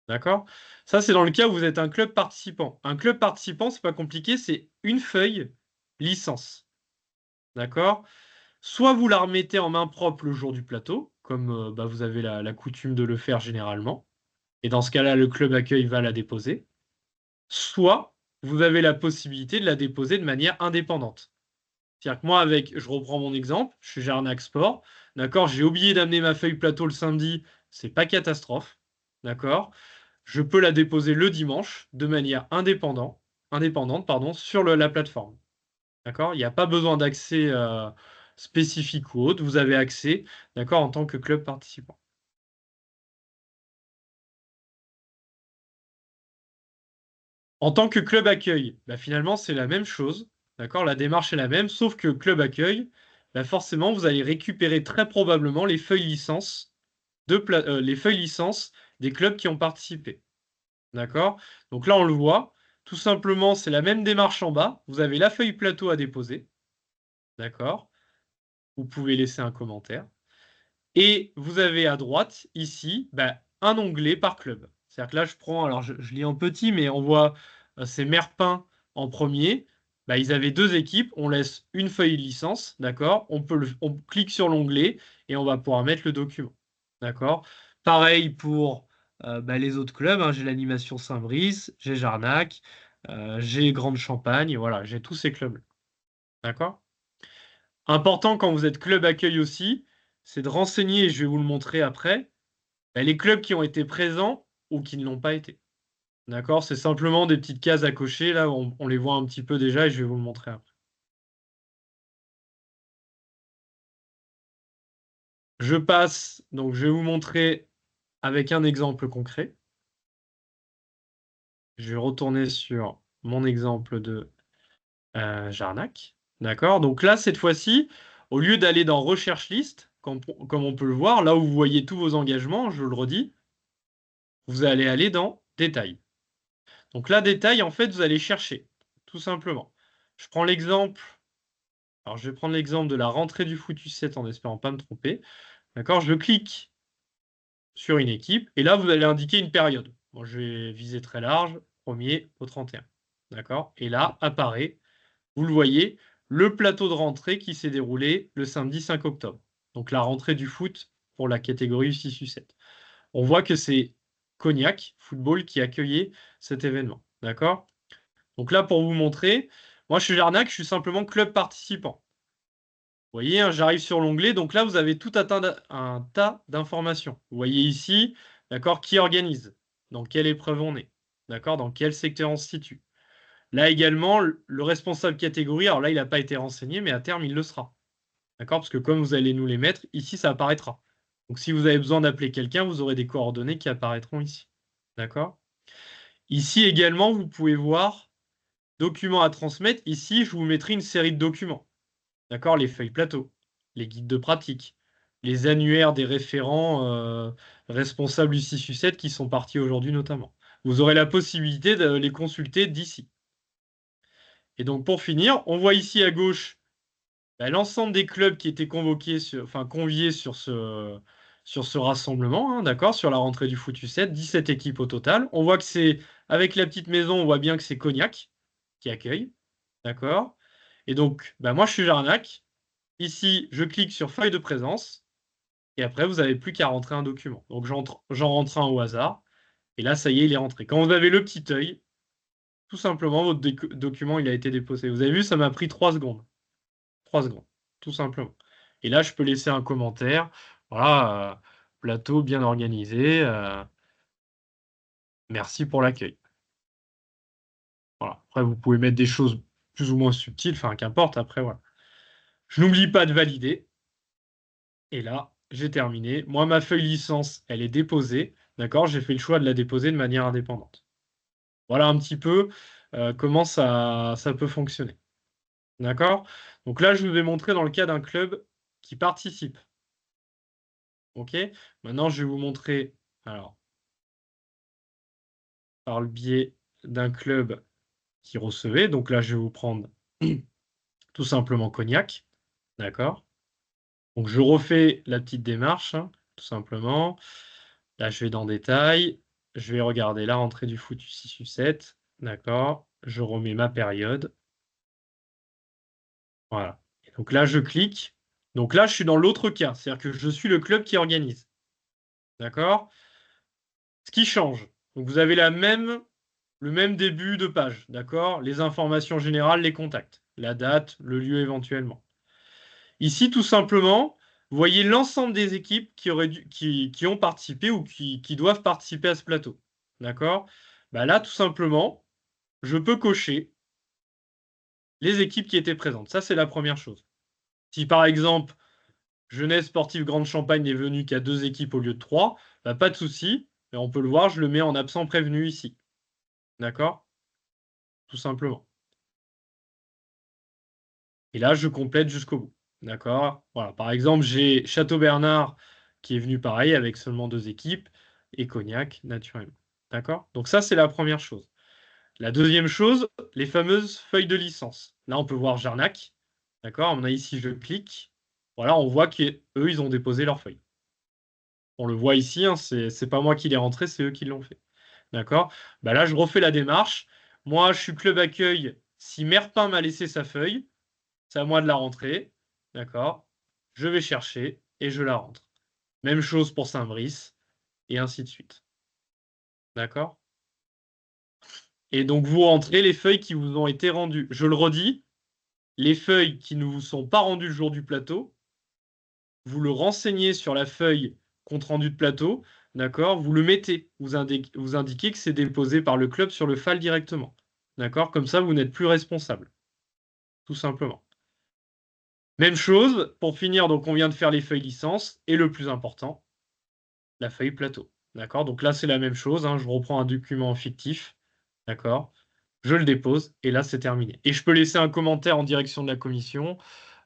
[SPEAKER 2] D'accord? Ça, c'est dans le cas où vous êtes un club participant. Un club participant, c'est pas compliqué, c'est une feuille licence. D'accord? Soit vous la remettez en main propre le jour du plateau, comme vous avez la coutume de le faire généralement, et dans ce cas-là, le club accueil va la déposer. Soit vous avez la possibilité de la déposer de manière indépendante. C'est-à-dire que moi, je reprends mon exemple, je suis Jarnac Sport, d'accord, j'ai oublié d'amener ma feuille plateau le samedi, c'est pas catastrophe, d'accord, je peux la déposer le dimanche de manière indépendante, pardon, sur la plateforme. D'accord? Il n'y a pas besoin d'accès spécifique ou autre, vous avez accès, d'accord, en tant que club participant. En tant que club accueil, finalement, c'est la même chose. D'accord? La démarche est la même, sauf que club accueil, forcément, vous allez récupérer très probablement les feuilles licences des clubs qui ont participé. D'accord? Donc là, on le voit. Tout simplement, c'est la même démarche en bas. Vous avez la feuille plateau à déposer. D'accord? Vous pouvez laisser un commentaire. Et vous avez à droite, ici, un onglet par club. C'est-à-dire que là, je prends, alors je lis en petit, mais on voit c'est Merpin en premier. Ils avaient deux équipes, on laisse une feuille licence, d'accord? On clique sur l'onglet et on va pouvoir mettre le document. D'accord? Pareil pour les autres clubs, hein. J'ai l'animation Saint-Brice, j'ai Jarnac, j'ai Grande Champagne, voilà, j'ai tous ces clubs. D'accord? Important quand vous êtes club accueil aussi, c'est de renseigner, et je vais vous le montrer après, les clubs qui ont été présents ou qui ne l'ont pas été. D'accord? C'est simplement des petites cases à cocher. Là, on les voit un petit peu déjà et je vais vous le montrer après. Je passe, donc je vais vous montrer avec un exemple concret. Je vais retourner sur mon exemple de Jarnac. D'accord? Donc là, cette fois-ci, au lieu d'aller dans Recherche liste, comme on peut le voir, là où vous voyez tous vos engagements, je le redis, vous allez aller dans Détails. Donc là, Détails, en fait, vous allez chercher, tout simplement. Je prends l'exemple. Alors, je vais prendre l'exemple de la rentrée du foot U7 en espérant pas me tromper. D'accord? Je clique sur une équipe et là, vous allez indiquer une période. Bon, je vais viser très large, 1er au 31. D'accord? Et là, apparaît, vous le voyez, le plateau de rentrée qui s'est déroulé le samedi 5 octobre. Donc, la rentrée du foot pour la catégorie U6-U7. On voit que c'est Cognac Football qui accueillait cet événement. D'accord? Donc là, pour vous montrer, moi, je suis Jarnac, je suis simplement club participant. Vous voyez, hein, j'arrive sur l'onglet. Donc là, vous avez tout un tas d'informations. Vous voyez ici, d'accord, qui organise, dans quelle épreuve on est, d'accord, dans quel secteur on se situe. Là également, le responsable catégorie, alors là, il n'a pas été renseigné, mais à terme, il le sera. D'accord? Parce que comme vous allez nous les mettre, ici, ça apparaîtra. Donc si vous avez besoin d'appeler quelqu'un, vous aurez des coordonnées qui apparaîtront ici. D'accord? Ici également, vous pouvez voir documents à transmettre. Ici, je vous mettrai une série de documents. D'accord? Les feuilles plateau, les guides de pratique, les annuaires des référents responsables U6U7 qui sont partis aujourd'hui notamment. Vous aurez la possibilité de les consulter d'ici. Et donc pour finir, on voit ici à gauche l'ensemble des clubs qui étaient conviés sur ce rassemblement, hein, d'accord, sur la rentrée du foot U7, 17 équipes au total. On voit que c'est, avec la petite maison, on voit bien que c'est Cognac qui accueille, d'accord. Et donc, moi je suis Jarnac. Ici, je clique sur feuille de présence, et après vous n'avez plus qu'à rentrer un document. Donc j'en rentre un au hasard, et là ça y est, il est rentré. Quand vous avez le petit œil, tout simplement, votre document il a été déposé. Vous avez vu, ça m'a pris 3 secondes. 3 secondes, tout simplement. Et là, je peux laisser un commentaire. Voilà, plateau bien organisé. Merci pour l'accueil. Voilà. Après, vous pouvez mettre des choses plus ou moins subtiles, enfin, qu'importe. Après, voilà. Je n'oublie pas de valider. Et là, j'ai terminé. Moi, ma feuille licence, elle est déposée. D'accord? J'ai fait le choix de la déposer de manière indépendante. Voilà un petit peu comment ça peut fonctionner. D'accord? Donc là, je vous ai montré dans le cas d'un club qui participe. OK? Maintenant, je vais vous montrer, alors, par le biais d'un club qui recevait. Donc là, je vais vous prendre tout simplement Cognac. D'accord? Donc, je refais la petite démarche, hein, tout simplement. Là, je vais dans Détail. Je vais regarder la rentrée du foot U6 U7. D'accord? Je remets ma période. Voilà. Et donc là, je clique. Donc là, je suis dans l'autre cas. C'est-à-dire que je suis le club qui organise. D'accord? Ce qui change. Donc, vous avez le même début de page. D'accord? Les informations générales, les contacts, la date, le lieu éventuellement. Ici, tout simplement, vous voyez l'ensemble des équipes qui ont participé ou qui doivent participer à ce plateau. D'accord? Là, tout simplement, je peux cocher les équipes qui étaient présentes. Ça, c'est la première chose. Si par exemple, Jeunesse Sportive Grande Champagne n'est venue qu'à 2 équipes au lieu de 3, pas de souci. Et on peut le voir, je le mets en absent prévenu ici. D'accord? Tout simplement. Et là, je complète jusqu'au bout. D'accord? Voilà. Par exemple, j'ai Château-Bernard qui est venu pareil avec seulement 2 équipes et Cognac, naturellement. D'accord? Donc ça, c'est la première chose. La deuxième chose, les fameuses feuilles de licence. Là, on peut voir Jarnac. D'accord? On a ici, je clique. Voilà, on voit qu'eux, ils ont déposé leurs feuilles. On le voit ici, hein, c'est pas moi qui l'ai rentré, c'est eux qui l'ont fait. D'accord? Là, je refais la démarche. Moi, je suis club accueil. Si Merpin m'a laissé sa feuille, c'est à moi de la rentrer. D'accord? Je vais chercher et je la rentre. Même chose pour Saint-Brice et ainsi de suite. D'accord? Et donc, vous rentrez les feuilles qui vous ont été rendues. Je le redis, les feuilles qui ne vous sont pas rendues le jour du plateau, vous le renseignez sur la feuille compte rendu de plateau. D'accord? Vous le mettez. Vous indiquez que c'est déposé par le club sur le FAL directement. D'accord? Comme ça, vous n'êtes plus responsable. Tout simplement. Même chose, pour finir, donc on vient de faire les feuilles licence, et le plus important, la feuille plateau. D'accord? Donc là, c'est la même chose, hein, je reprends un document fictif, d'accord? Je le dépose, et là, c'est terminé. Et je peux laisser un commentaire en direction de la commission.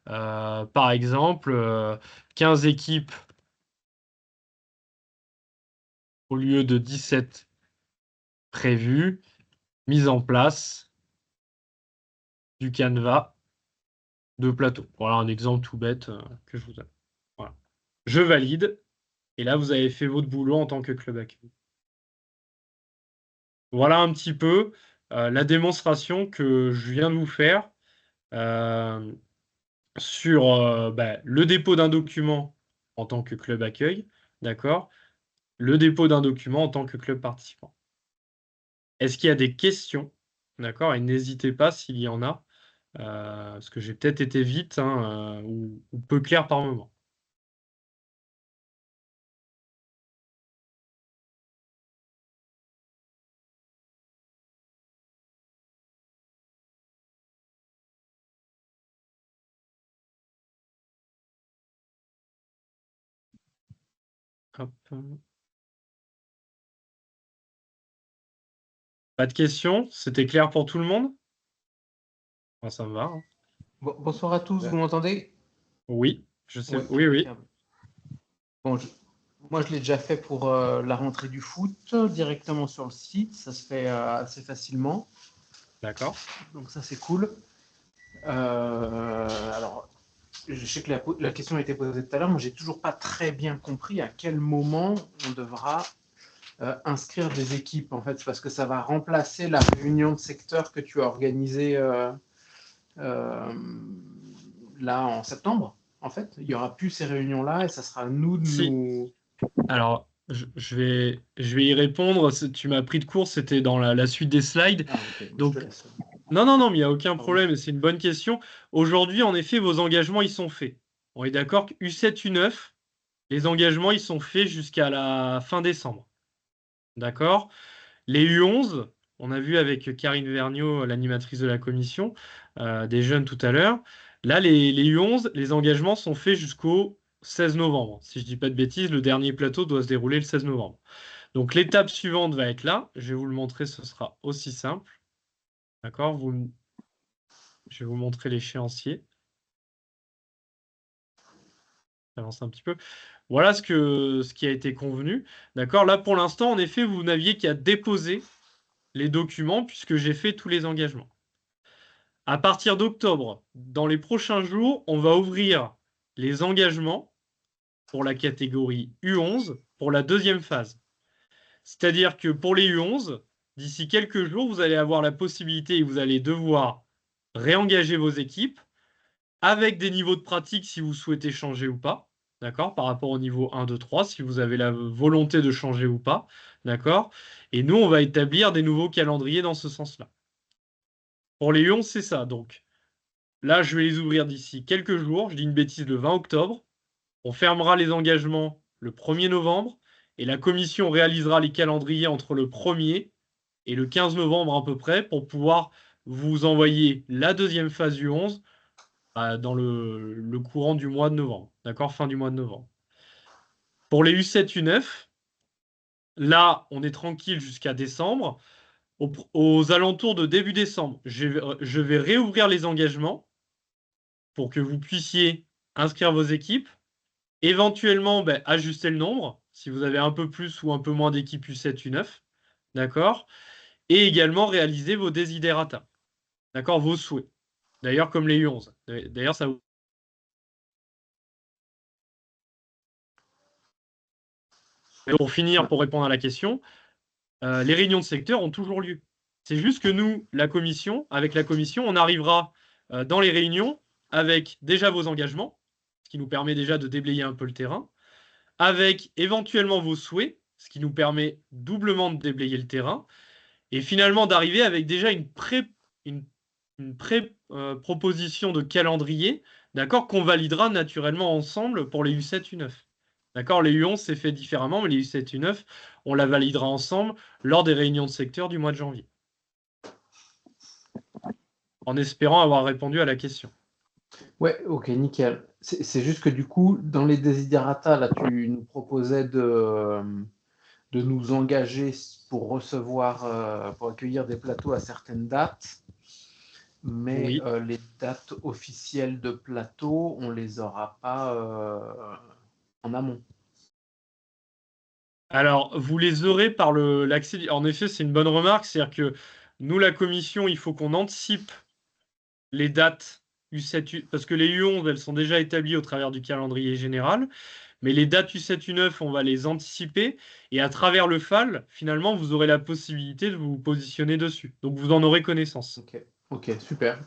[SPEAKER 2] Par exemple, 15 équipes au lieu de 17 prévues, mise en place du canevas de plateau. Voilà un exemple tout bête que je vous donne. Voilà. Je valide. Et là, vous avez fait votre boulot en tant que club accueil. Voilà un petit peu la démonstration que je viens de vous faire sur le dépôt d'un document en tant que club accueil, d'accord? Le dépôt d'un document en tant que club participant. Est-ce qu'il y a des questions? D'accord? Et n'hésitez pas s'il y en a parce que j'ai peut-être été vite ou peu clair par moment. Hop. Pas de questions? C'était clair pour tout le monde? Ça me va. Hein.
[SPEAKER 5] Bonsoir à tous, vous m'entendez?
[SPEAKER 2] Oui, je sais.
[SPEAKER 5] Ouais,
[SPEAKER 2] Oui, oui.
[SPEAKER 5] impeccable. Bon, moi, je l'ai déjà fait pour la rentrée du foot, directement sur le site. Ça se fait assez facilement.
[SPEAKER 2] D'accord.
[SPEAKER 5] Donc ça, c'est cool. Alors, je sais que la question a été posée tout à l'heure. Moi, j'ai toujours pas très bien compris à quel moment on devra inscrire des équipes. En fait, c'est parce que ça va remplacer la réunion de secteur que tu as organisée là en septembre. En fait, il y aura plus ces réunions-là et ça sera à nous de nous.
[SPEAKER 2] Alors, je vais y répondre. Tu m'as pris de court, c'était dans la suite des slides.
[SPEAKER 5] Ah, ok.
[SPEAKER 2] Donc,
[SPEAKER 5] Je te laisse.
[SPEAKER 2] non, mais il n'y a aucun
[SPEAKER 5] Pardon.
[SPEAKER 2] problème. C'est une bonne question. Aujourd'hui, en effet, vos engagements, ils sont faits. On est d'accord que U7, U9, les engagements, ils sont faits jusqu'à la fin décembre. D'accord? Les U11, on a vu avec Karine Vergniaud, l'animatrice de la commission, des jeunes tout à l'heure. Là, les U11, les engagements sont faits jusqu'au 16 novembre. Si je ne dis pas de bêtises, le dernier plateau doit se dérouler le 16 novembre. Donc l'étape suivante va être là. Je vais vous le montrer, ce sera aussi simple. D'accord? Je vais vous montrer l'échéancier. J'avance un petit peu. Voilà ce qui a été convenu. D'accord? Là, pour l'instant, en effet, vous n'aviez qu'à déposer les documents puisque j'ai fait tous les engagements. À partir d'octobre, dans les prochains jours, on va ouvrir les engagements pour la catégorie U11 pour la deuxième phase. C'est-à-dire que pour les U11, d'ici quelques jours, vous allez avoir la possibilité et vous allez devoir réengager vos équipes avec des niveaux de pratique si vous souhaitez changer ou pas. D'accord? Par rapport au niveau 1, 2, 3, si vous avez la volonté de changer ou pas. D'accord? Et nous, on va établir des nouveaux calendriers dans ce sens-là. Pour les U11, c'est ça. Donc, là, je vais les ouvrir d'ici quelques jours. Je dis une bêtise, le 20 octobre. On fermera les engagements le 1er novembre. Et la commission réalisera les calendriers entre le 1er et le 15 novembre à peu près pour pouvoir vous envoyer la deuxième phase du 11 dans le courant du mois de novembre. D'accord? Fin du mois de novembre. Pour les U7, U9, là, on est tranquille jusqu'à décembre. Aux alentours de début décembre, je vais réouvrir les engagements pour que vous puissiez inscrire vos équipes, éventuellement ajuster le nombre, si vous avez un peu plus ou un peu moins d'équipes U7, U9, d'accord? Et également réaliser vos desiderata, d'accord? Vos souhaits. D'ailleurs, comme les U11. D'ailleurs, ça vous... Pour finir, pour répondre à la question, les réunions de secteur ont toujours lieu. C'est juste que nous, avec la commission, on arrivera dans les réunions avec déjà vos engagements, ce qui nous permet déjà de déblayer un peu le terrain, avec éventuellement vos souhaits, ce qui nous permet doublement de déblayer le terrain, et finalement d'arriver avec déjà une proposition de calendrier, d'accord, qu'on validera naturellement ensemble pour les U7, U9. D'accord, les U11, c'est fait différemment, mais les U7, U9, on la validera ensemble lors des réunions de secteur du mois de janvier. En espérant avoir répondu à la question.
[SPEAKER 5] Ouais, ok, nickel. C'est juste que du coup, dans les desiderata, là, tu nous proposais de nous engager pour recevoir, pour accueillir des plateaux à certaines dates, mais
[SPEAKER 2] Oui.
[SPEAKER 5] Les dates officielles de plateau, on les aura pas en amont.
[SPEAKER 2] Alors, vous les aurez par l'accès. En effet, c'est une bonne remarque. C'est-à-dire que nous, la commission, il faut qu'on anticipe les dates U7, parce que les U11, elles sont déjà établies au travers du calendrier général. Mais les dates U7, U9, on va les anticiper. Et à travers le FAL, finalement, vous aurez la possibilité de vous positionner dessus. Donc, vous en aurez connaissance.
[SPEAKER 5] Ok, super.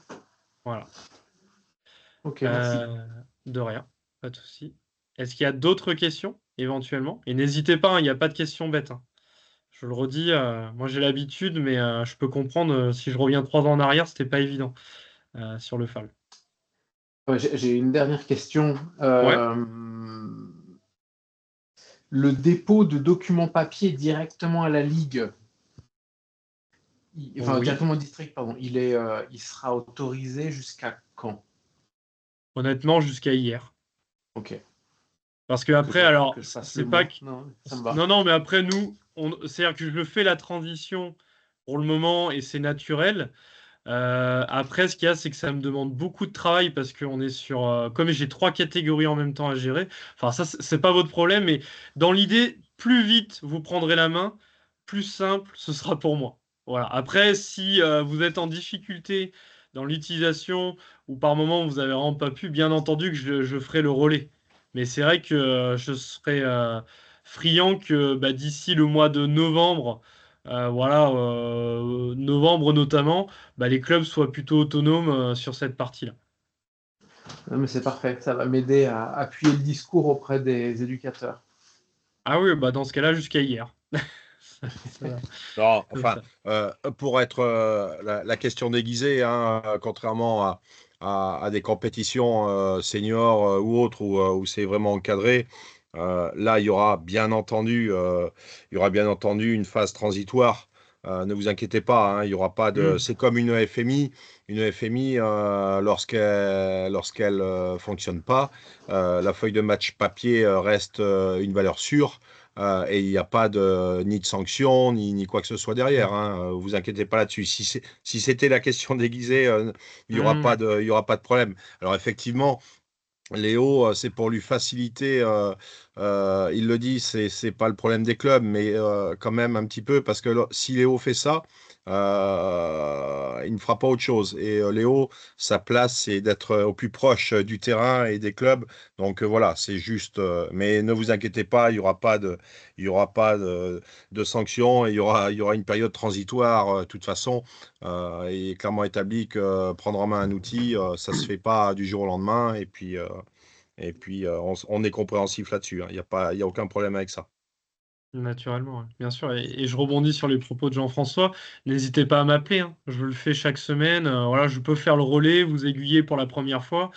[SPEAKER 2] Voilà.
[SPEAKER 5] Ok, merci.
[SPEAKER 2] De rien, pas de souci. Est-ce qu'il y a d'autres questions, éventuellement? Et n'hésitez pas, hein, il n'y a pas de questions bêtes. Hein. Je le redis, moi j'ai l'habitude, mais je peux comprendre, si je reviens 3 ans en arrière, c'était pas évident. sur le FAL.
[SPEAKER 5] J'ai une dernière question.
[SPEAKER 2] Ouais.
[SPEAKER 5] Le dépôt de documents papier directement à la Ligue,
[SPEAKER 2] Oui.
[SPEAKER 5] directement au district, pardon, il sera autorisé jusqu'à quand?
[SPEAKER 2] Honnêtement, jusqu'à hier.
[SPEAKER 5] Ok.
[SPEAKER 2] Parce que après, alors,
[SPEAKER 5] Que je fasse
[SPEAKER 2] c'est
[SPEAKER 5] le
[SPEAKER 2] pas
[SPEAKER 5] mois.
[SPEAKER 2] que...
[SPEAKER 5] Non, ça me va.
[SPEAKER 2] Non, mais après, nous, c'est-à-dire que je fais la transition pour le moment et c'est naturel. Après, ce qu'il y a, c'est que ça me demande beaucoup de travail parce qu'on est sur... comme j'ai 3 catégories en même temps à gérer, enfin, ça, c'est pas votre problème, mais dans l'idée, plus vite vous prendrez la main, plus simple ce sera pour moi. Voilà. Après, si vous êtes en difficulté dans l'utilisation ou par moment vous avez vraiment pas pu, bien entendu que je ferai le relais. Mais c'est vrai que je serais friand que d'ici le mois de novembre, voilà, novembre notamment, les clubs soient plutôt autonomes sur cette partie-là.
[SPEAKER 5] Non, mais c'est parfait. Ça va m'aider à appuyer le discours auprès des éducateurs.
[SPEAKER 2] Ah oui, dans ce cas-là, jusqu'à hier. Ça-
[SPEAKER 1] Non,
[SPEAKER 2] c'est
[SPEAKER 1] enfin,
[SPEAKER 2] ça.
[SPEAKER 1] pour être la question déguisée, hein, contrairement à des compétitions seniors ou autres où c'est vraiment encadré, là, il y aura bien entendu une phase transitoire. Ne vous inquiétez pas, hein, il y aura pas de. C'est comme une FMI. Une FMI, lorsqu'elle fonctionne pas, la feuille de match papier reste une valeur sûre. Et il n'y a pas ni de sanctions, ni quoi que ce soit derrière. Hein. Vous inquiétez pas là-dessus. Si c'était la question déguisée, il n'y aura il y aura pas de problème. Alors effectivement, Léo, c'est pour lui faciliter. Il le dit, c'est pas le problème des clubs, mais quand même un petit peu parce que si Léo fait ça, il ne fera pas autre chose. Et Léo, sa place, c'est d'être au plus proche du terrain et des clubs. Donc voilà, c'est juste. Mais ne vous inquiétez pas, il y aura pas de sanctions. Et il y aura une période transitoire. De toute façon, il est clairement établi que prendre en main un outil, ça se fait pas du jour au lendemain. Et puis, on est compréhensif là-dessus. Hein. Il y a aucun problème avec ça.
[SPEAKER 2] Naturellement, ouais, bien sûr. Et je rebondis sur les propos de Jean-François. N'hésitez pas à m'appeler, hein. Je le fais chaque semaine. Voilà, je peux faire le relais, vous aiguiller pour la première fois.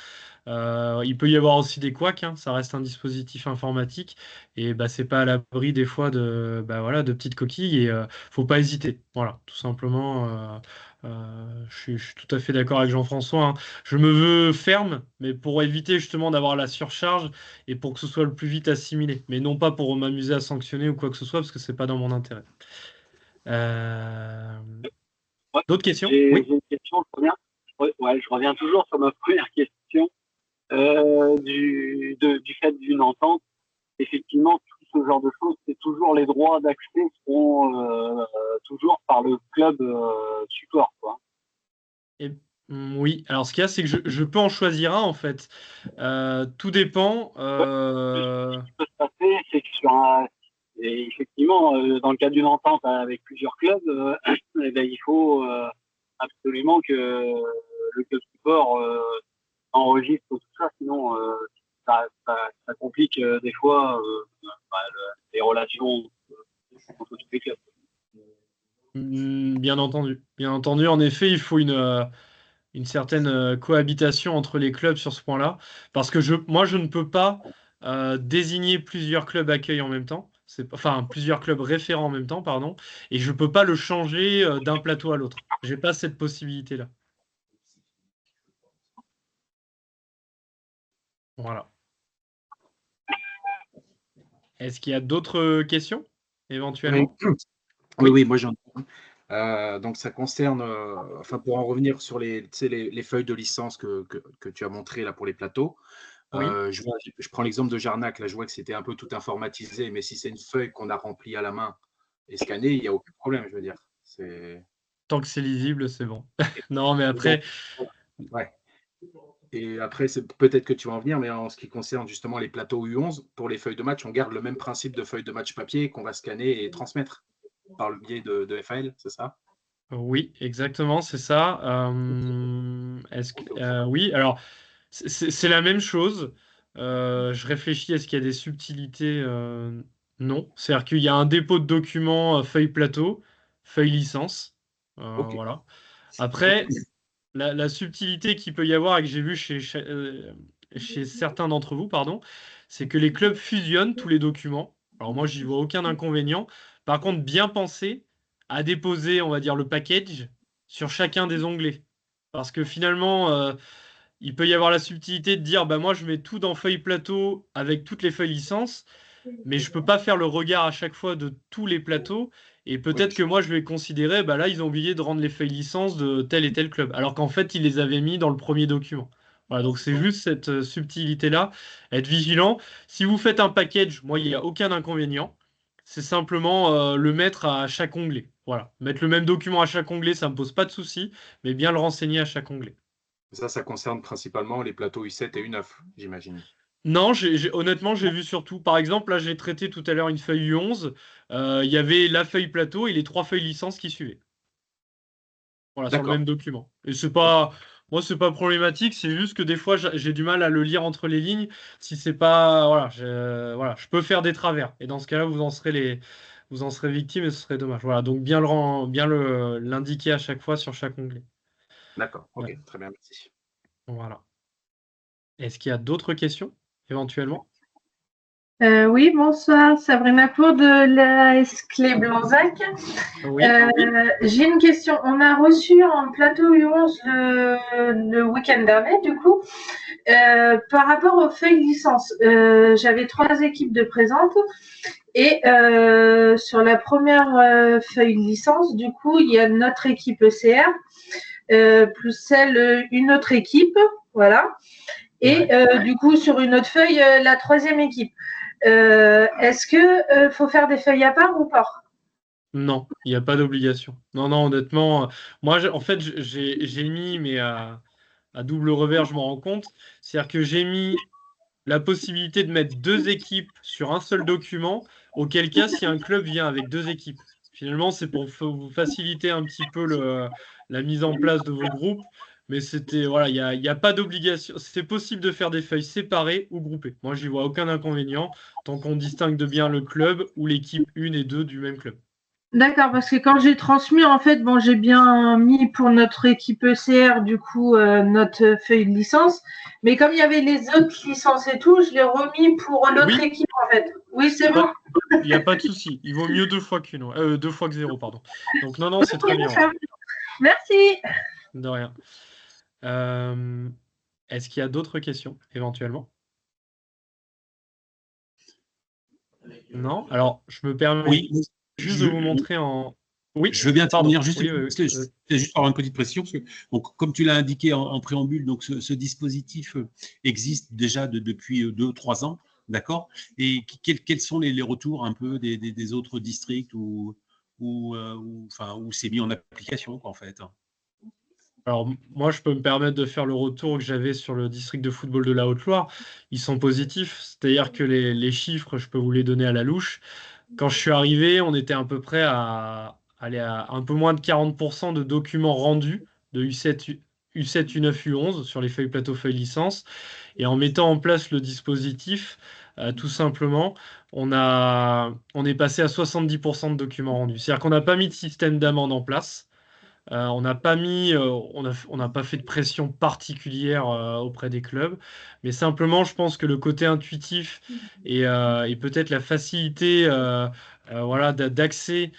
[SPEAKER 2] Il peut y avoir aussi des couacs, hein. Ça reste un dispositif informatique. Et c'est pas à l'abri des fois voilà, de petites coquilles. Et faut pas hésiter. Voilà, tout simplement. Je suis tout à fait d'accord avec Jean-François, hein. Je me veux ferme, mais pour éviter justement d'avoir la surcharge et pour que ce soit le plus vite assimilé. Mais non pas pour m'amuser à sanctionner ou quoi que ce soit, parce que c'est pas dans mon intérêt. Euh,
[SPEAKER 4] Ouais,
[SPEAKER 2] D'autres questions?
[SPEAKER 4] j'ai
[SPEAKER 2] Oui.
[SPEAKER 4] une question, je reviens toujours sur ma première question. Du fait d'une entente, effectivement, tout ce genre de choses, c'est toujours les droits d'accès seront toujours par le club support, quoi.
[SPEAKER 2] Et, oui. Alors, ce qu'il y a, c'est que je peux en choisir un, en fait. Tout dépend.
[SPEAKER 4] Ce qui peut se passer, c'est que et effectivement, dans le cadre d'une entente avec plusieurs clubs, eh ben, il faut absolument que le club support enregistre tout ça, sinon ça complique des fois les relations entre tous les clubs.
[SPEAKER 2] Bien entendu. Bien entendu, en effet, il faut une certaine cohabitation entre les clubs sur ce point-là. Parce que moi, je ne peux pas désigner plusieurs clubs accueil en même temps. Enfin, plusieurs clubs référents en même temps, pardon. Et je ne peux pas le changer d'un plateau à l'autre. J'ai pas cette possibilité-là. Voilà. Est-ce qu'il y a d'autres questions,
[SPEAKER 3] Oui,
[SPEAKER 2] éventuellement?
[SPEAKER 3] oui,
[SPEAKER 2] Oui.
[SPEAKER 3] oui, moi j'en ai. Donc ça concerne, enfin pour en revenir sur tu sais, les feuilles de licence que tu as montrées là pour les plateaux.
[SPEAKER 2] Oui.
[SPEAKER 3] Je prends l'exemple de Jarnac, là je vois que c'était un peu tout informatisé, mais si c'est une feuille qu'on a remplie à la main et scannée, il n'y a aucun problème, je veux dire.
[SPEAKER 2] Tant que c'est lisible, c'est bon. Non, mais
[SPEAKER 3] Mais bon,
[SPEAKER 2] après,
[SPEAKER 3] ouais. Et après, peut-être que tu vas en venir, mais en ce qui concerne justement les plateaux U11, pour les feuilles de match, on garde le même principe de feuilles de match papier qu'on va scanner et transmettre par le biais de FAL, c'est ça?
[SPEAKER 2] oui, exactement, c'est ça. Oui, alors c'est la même chose. Je réfléchis, est-ce qu'il y a des subtilités? Non. C'est-à-dire qu'il y a un dépôt de documents feuille plateau, feuille licence.
[SPEAKER 3] Ok.
[SPEAKER 2] Voilà. Après, la subtilité qu'il peut y avoir et que j'ai vu chez certains d'entre vous, pardon, c'est que les clubs fusionnent tous les documents. Alors moi, j'y vois aucun inconvénient. Par contre, bien penser à déposer, on va dire, le package sur chacun des onglets. Parce que finalement, il peut y avoir la subtilité de dire, bah moi, je mets tout dans feuille plateau avec toutes les feuilles licences, mais je peux pas faire le regard à chaque fois de tous les plateaux. Et peut-être que moi, je vais considérer, bah là, ils ont oublié de rendre les feuilles licences de tel et tel club. Alors qu'en fait, ils les avaient mis dans le premier document. Voilà, donc c'est juste cette subtilité-là. Être vigilant. Si vous faites un package, moi, il n'y a aucun inconvénient. C'est simplement le mettre à chaque onglet. Voilà. Mettre le même document à chaque onglet, ça me pose pas de souci, mais bien le renseigner à chaque onglet.
[SPEAKER 6] Ça concerne principalement les plateaux U7 et U9, j'imagine.
[SPEAKER 2] Non, honnêtement, j'ai vu surtout. Par exemple, là, j'ai traité tout à l'heure une feuille U11. Il y avait la feuille plateau et les 3 feuilles licence qui suivaient. Voilà, sur le
[SPEAKER 6] D'accord.
[SPEAKER 2] même document. Et c'est pas, moi, c'est pas problématique. C'est juste que des fois, j'ai du mal à le lire entre les lignes. Si c'est pas, voilà, je peux faire des travers. Et dans ce cas-là, vous en serez victime et ce serait dommage. Voilà, donc bien l'indiquer à chaque fois sur chaque onglet.
[SPEAKER 6] D'accord. Ok,
[SPEAKER 2] Ouais,
[SPEAKER 6] très bien, merci.
[SPEAKER 2] voilà. Est-ce qu'il y a d'autres questions, éventuellement?
[SPEAKER 7] Oui, bonsoir, Sabrina Cour de la Clé Blanzac.
[SPEAKER 2] Oui.
[SPEAKER 7] J'ai une question. On a reçu en plateau U11 le week-end dernier, du coup, par rapport aux feuilles licence. J'avais 3 équipes de présentes et sur la première feuille licence, du coup, il y a notre équipe ECR plus une autre équipe, voilà. Et du coup, sur une autre feuille, la 3e équipe. Est-ce que faut faire des feuilles à part ou pas?
[SPEAKER 2] Non, il n'y a pas d'obligation. Non, non, honnêtement, moi, en fait, j'ai mis, mais à double revers, je m'en rends compte. C'est-à-dire que j'ai mis la possibilité de mettre 2 équipes sur un seul document, auquel cas, si un club vient avec 2 équipes. Finalement, c'est pour vous faciliter un petit peu la mise en place de vos groupes. Mais voilà, il y a pas d'obligation. C'est possible de faire des feuilles séparées ou groupées. Moi, j'y vois aucun inconvénient, tant qu'on distingue de bien le club ou l'équipe 1 et 2 du même club.
[SPEAKER 7] D'accord, parce que quand j'ai transmis, en fait, bon, j'ai bien mis pour notre équipe ECR, du coup, notre feuille de licence. Mais comme il y avait les autres licences et tout, je l'ai remis pour l'autre
[SPEAKER 2] Oui,
[SPEAKER 7] équipe, en fait. Oui, c'est bon.
[SPEAKER 2] il n'y a pas de souci. Il vaut mieux 2 fois qu'une, 2 fois que 0, pardon. Donc non, non, c'est très bien.
[SPEAKER 7] D'accord. Merci.
[SPEAKER 2] De rien. Est-ce qu'il y a d'autres questions, éventuellement? Non? Alors, je me permets
[SPEAKER 3] Oui,
[SPEAKER 2] juste de vous montrer en... Oui,
[SPEAKER 3] je veux bien
[SPEAKER 2] pardon.
[SPEAKER 3] intervenir juste,
[SPEAKER 2] Oui, oui, oui.
[SPEAKER 3] c'est juste pour avoir une petite précision, parce que donc, comme tu l'as indiqué en préambule, donc ce dispositif existe déjà depuis 2 ou 3 ans, d'accord? Et quels sont les retours un peu des autres districts où c'est mis en application, quoi, en fait?
[SPEAKER 2] Alors, moi, je peux me permettre de faire le retour que j'avais sur le district de football de la Haute-Loire. Ils sont positifs, c'est-à-dire que les chiffres, je peux vous les donner à la louche. Quand je suis arrivé, on était à peu près à aller à un peu moins de 40% de documents rendus de U7, U9, U11 sur les feuilles plateau, feuilles licence. Et en mettant en place le dispositif, tout simplement, on est passé à 70% de documents rendus. C'est-à-dire qu'on n'a pas mis de système d'amende en place. On n'a pas on n'a pas fait de pression particulière auprès des clubs, mais simplement, je pense que le côté intuitif et peut-être la facilité, voilà, d'accès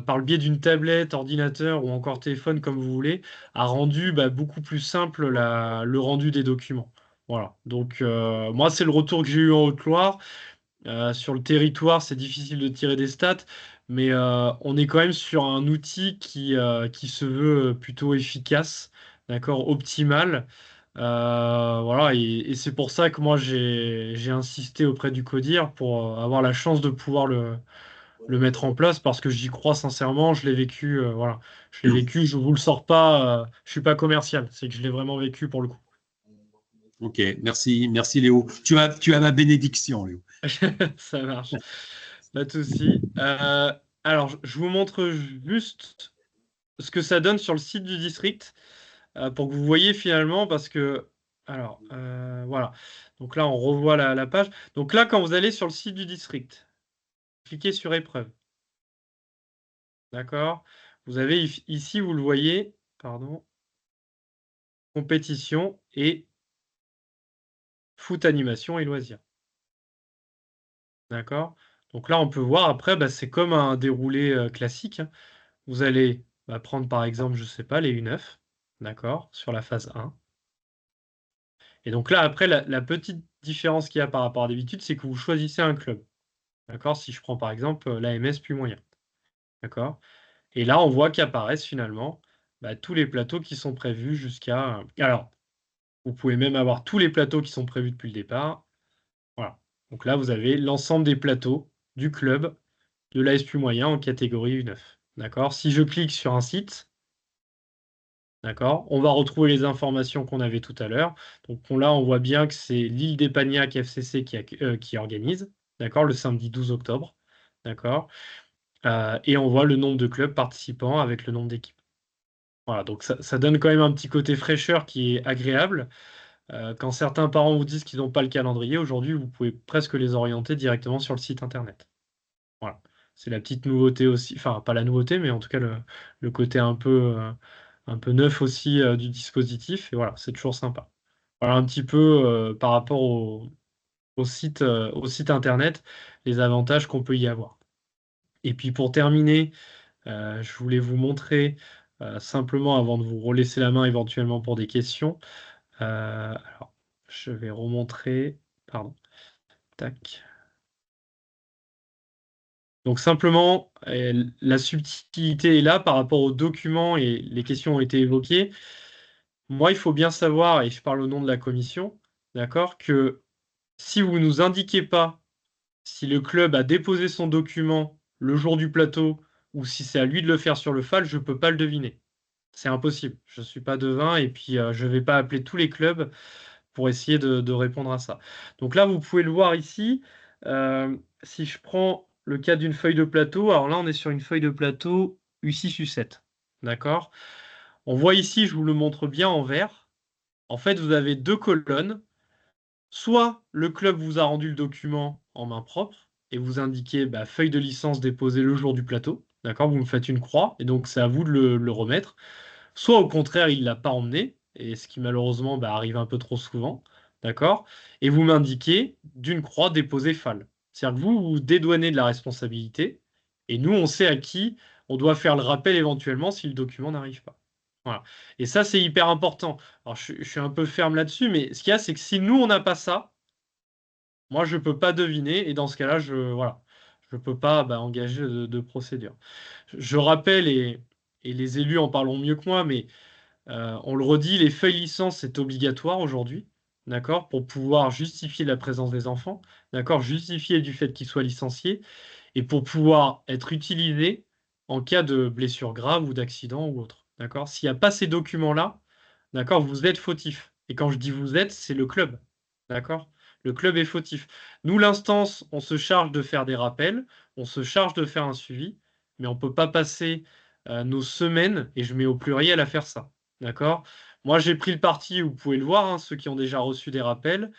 [SPEAKER 2] par le biais d'une tablette, ordinateur ou encore téléphone, comme vous voulez, a rendu beaucoup plus simple le rendu des documents. Voilà. Donc, moi, c'est le retour que j'ai eu en Haute-Loire. Sur le territoire, c'est difficile de tirer des stats, mais on est quand même sur un outil qui se veut plutôt efficace, d'accord, optimal. Voilà, et c'est pour ça que moi j'ai insisté auprès du CODIR pour avoir la chance de pouvoir le mettre en place parce que j'y crois sincèrement, je l'ai vécu, voilà, je l'ai vécu, je vous le sors pas, je suis pas commercial, c'est que je l'ai vraiment vécu pour le coup.
[SPEAKER 3] Ok, merci Léo. Tu as ma bénédiction, Léo.
[SPEAKER 2] Ça marche. Pas de souci. Alors, je vous montre juste ce que ça donne sur le site du district pour que vous voyez finalement parce que... Alors, voilà. Donc là, on revoit la page. Donc là, quand vous allez sur le site du district, cliquez sur épreuve. D'accord? Vous avez ici, vous le voyez. Pardon. compétition et foot, animation et loisirs. D'accord? Donc là, on peut voir après, c'est comme un déroulé classique, hein. Vous allez prendre par exemple, je sais pas, les U9, d'accord, sur la phase 1. Et donc là, après, la petite différence qu'il y a par rapport à d'habitude, c'est que vous choisissez un club. D'accord? Si je prends par exemple l'AMS Puy-Moyen. D'accord? Et là, on voit qu'apparaissent finalement tous les plateaux qui sont prévus jusqu'à. Alors, vous pouvez même avoir tous les plateaux qui sont prévus depuis le départ. Voilà. Donc là, vous avez l'ensemble des plateaux du club de l'AS Puy-Moyen en catégorie U9. D'accord? Si je clique sur un site, d'accord, on va retrouver les informations qu'on avait tout à l'heure. Donc là, on voit bien que c'est l'île d'Epagnac FCC qui organise, d'accord, le samedi 12 octobre. D'accord? Et on voit le nombre de clubs participants avec le nombre d'équipes. Voilà, donc ça donne quand même un petit côté fraîcheur qui est agréable. Quand certains parents vous disent qu'ils n'ont pas le calendrier, aujourd'hui, vous pouvez presque les orienter directement sur le site internet. Voilà. C'est la petite nouveauté aussi, enfin pas la nouveauté, mais en tout cas le côté un peu neuf aussi du dispositif. Et voilà, c'est toujours sympa. Voilà un petit peu par rapport au site internet, les avantages qu'on peut y avoir. Et puis pour terminer, je voulais vous montrer simplement avant de vous relaisser la main éventuellement pour des questions. Alors, je vais remontrer. Pardon. Tac. Donc simplement, la subtilité est là par rapport aux documents et les questions ont été évoquées. Moi, il faut bien savoir, et je parle au nom de la commission, d'accord, que si vous ne nous indiquez pas si le club a déposé son document le jour du plateau ou si c'est à lui de le faire sur le FAL, je ne peux pas le deviner. C'est impossible. Je ne suis pas devin et puis je ne vais pas appeler tous les clubs pour essayer de répondre à ça. Donc là, vous pouvez le voir ici. Si je prends le cas d'une feuille de plateau, alors là, on est sur une feuille de plateau U6, U7. D'accord? On voit ici, je vous le montre bien en vert. En fait, vous avez deux colonnes. Soit le club vous a rendu le document en main propre et vous indiquez feuille de licence déposée le jour du plateau. D'accord? Vous me faites une croix et donc c'est à vous de le remettre. Soit au contraire, il ne l'a pas emmené, et ce qui malheureusement arrive un peu trop souvent, d'accord? Et vous m'indiquez d'une croix déposée FAL. C'est-à-dire que vous vous dédouanez de la responsabilité, et nous, on sait à qui on doit faire le rappel éventuellement si le document n'arrive pas. Voilà. Et ça, c'est hyper important. Alors, je suis un peu ferme là-dessus, mais ce qu'il y a, c'est que si nous, on n'a pas ça, moi, je ne peux pas deviner, et dans ce cas-là, je ne peux pas engager de procédure. Je rappelle, et les élus en parlent mieux que moi, mais on le redit, les feuilles licences, c'est obligatoire aujourd'hui, d'accord, pour pouvoir justifier la présence des enfants, d'accord, justifier du fait qu'ils soient licenciés, et pour pouvoir être utilisé en cas de blessure grave ou d'accident ou autre, d'accord. S'il n'y a pas ces documents-là, d'accord, vous êtes fautif. Et quand je dis vous êtes, c'est le club, d'accord. Le club est fautif. Nous, l'instance, on se charge de faire des rappels, on se charge de faire un suivi, mais on ne peut pas passer nos semaines, et je mets au pluriel, à faire ça. D'accord? Moi, j'ai pris le parti, vous pouvez le voir, hein, ceux qui ont déjà reçu des rappels,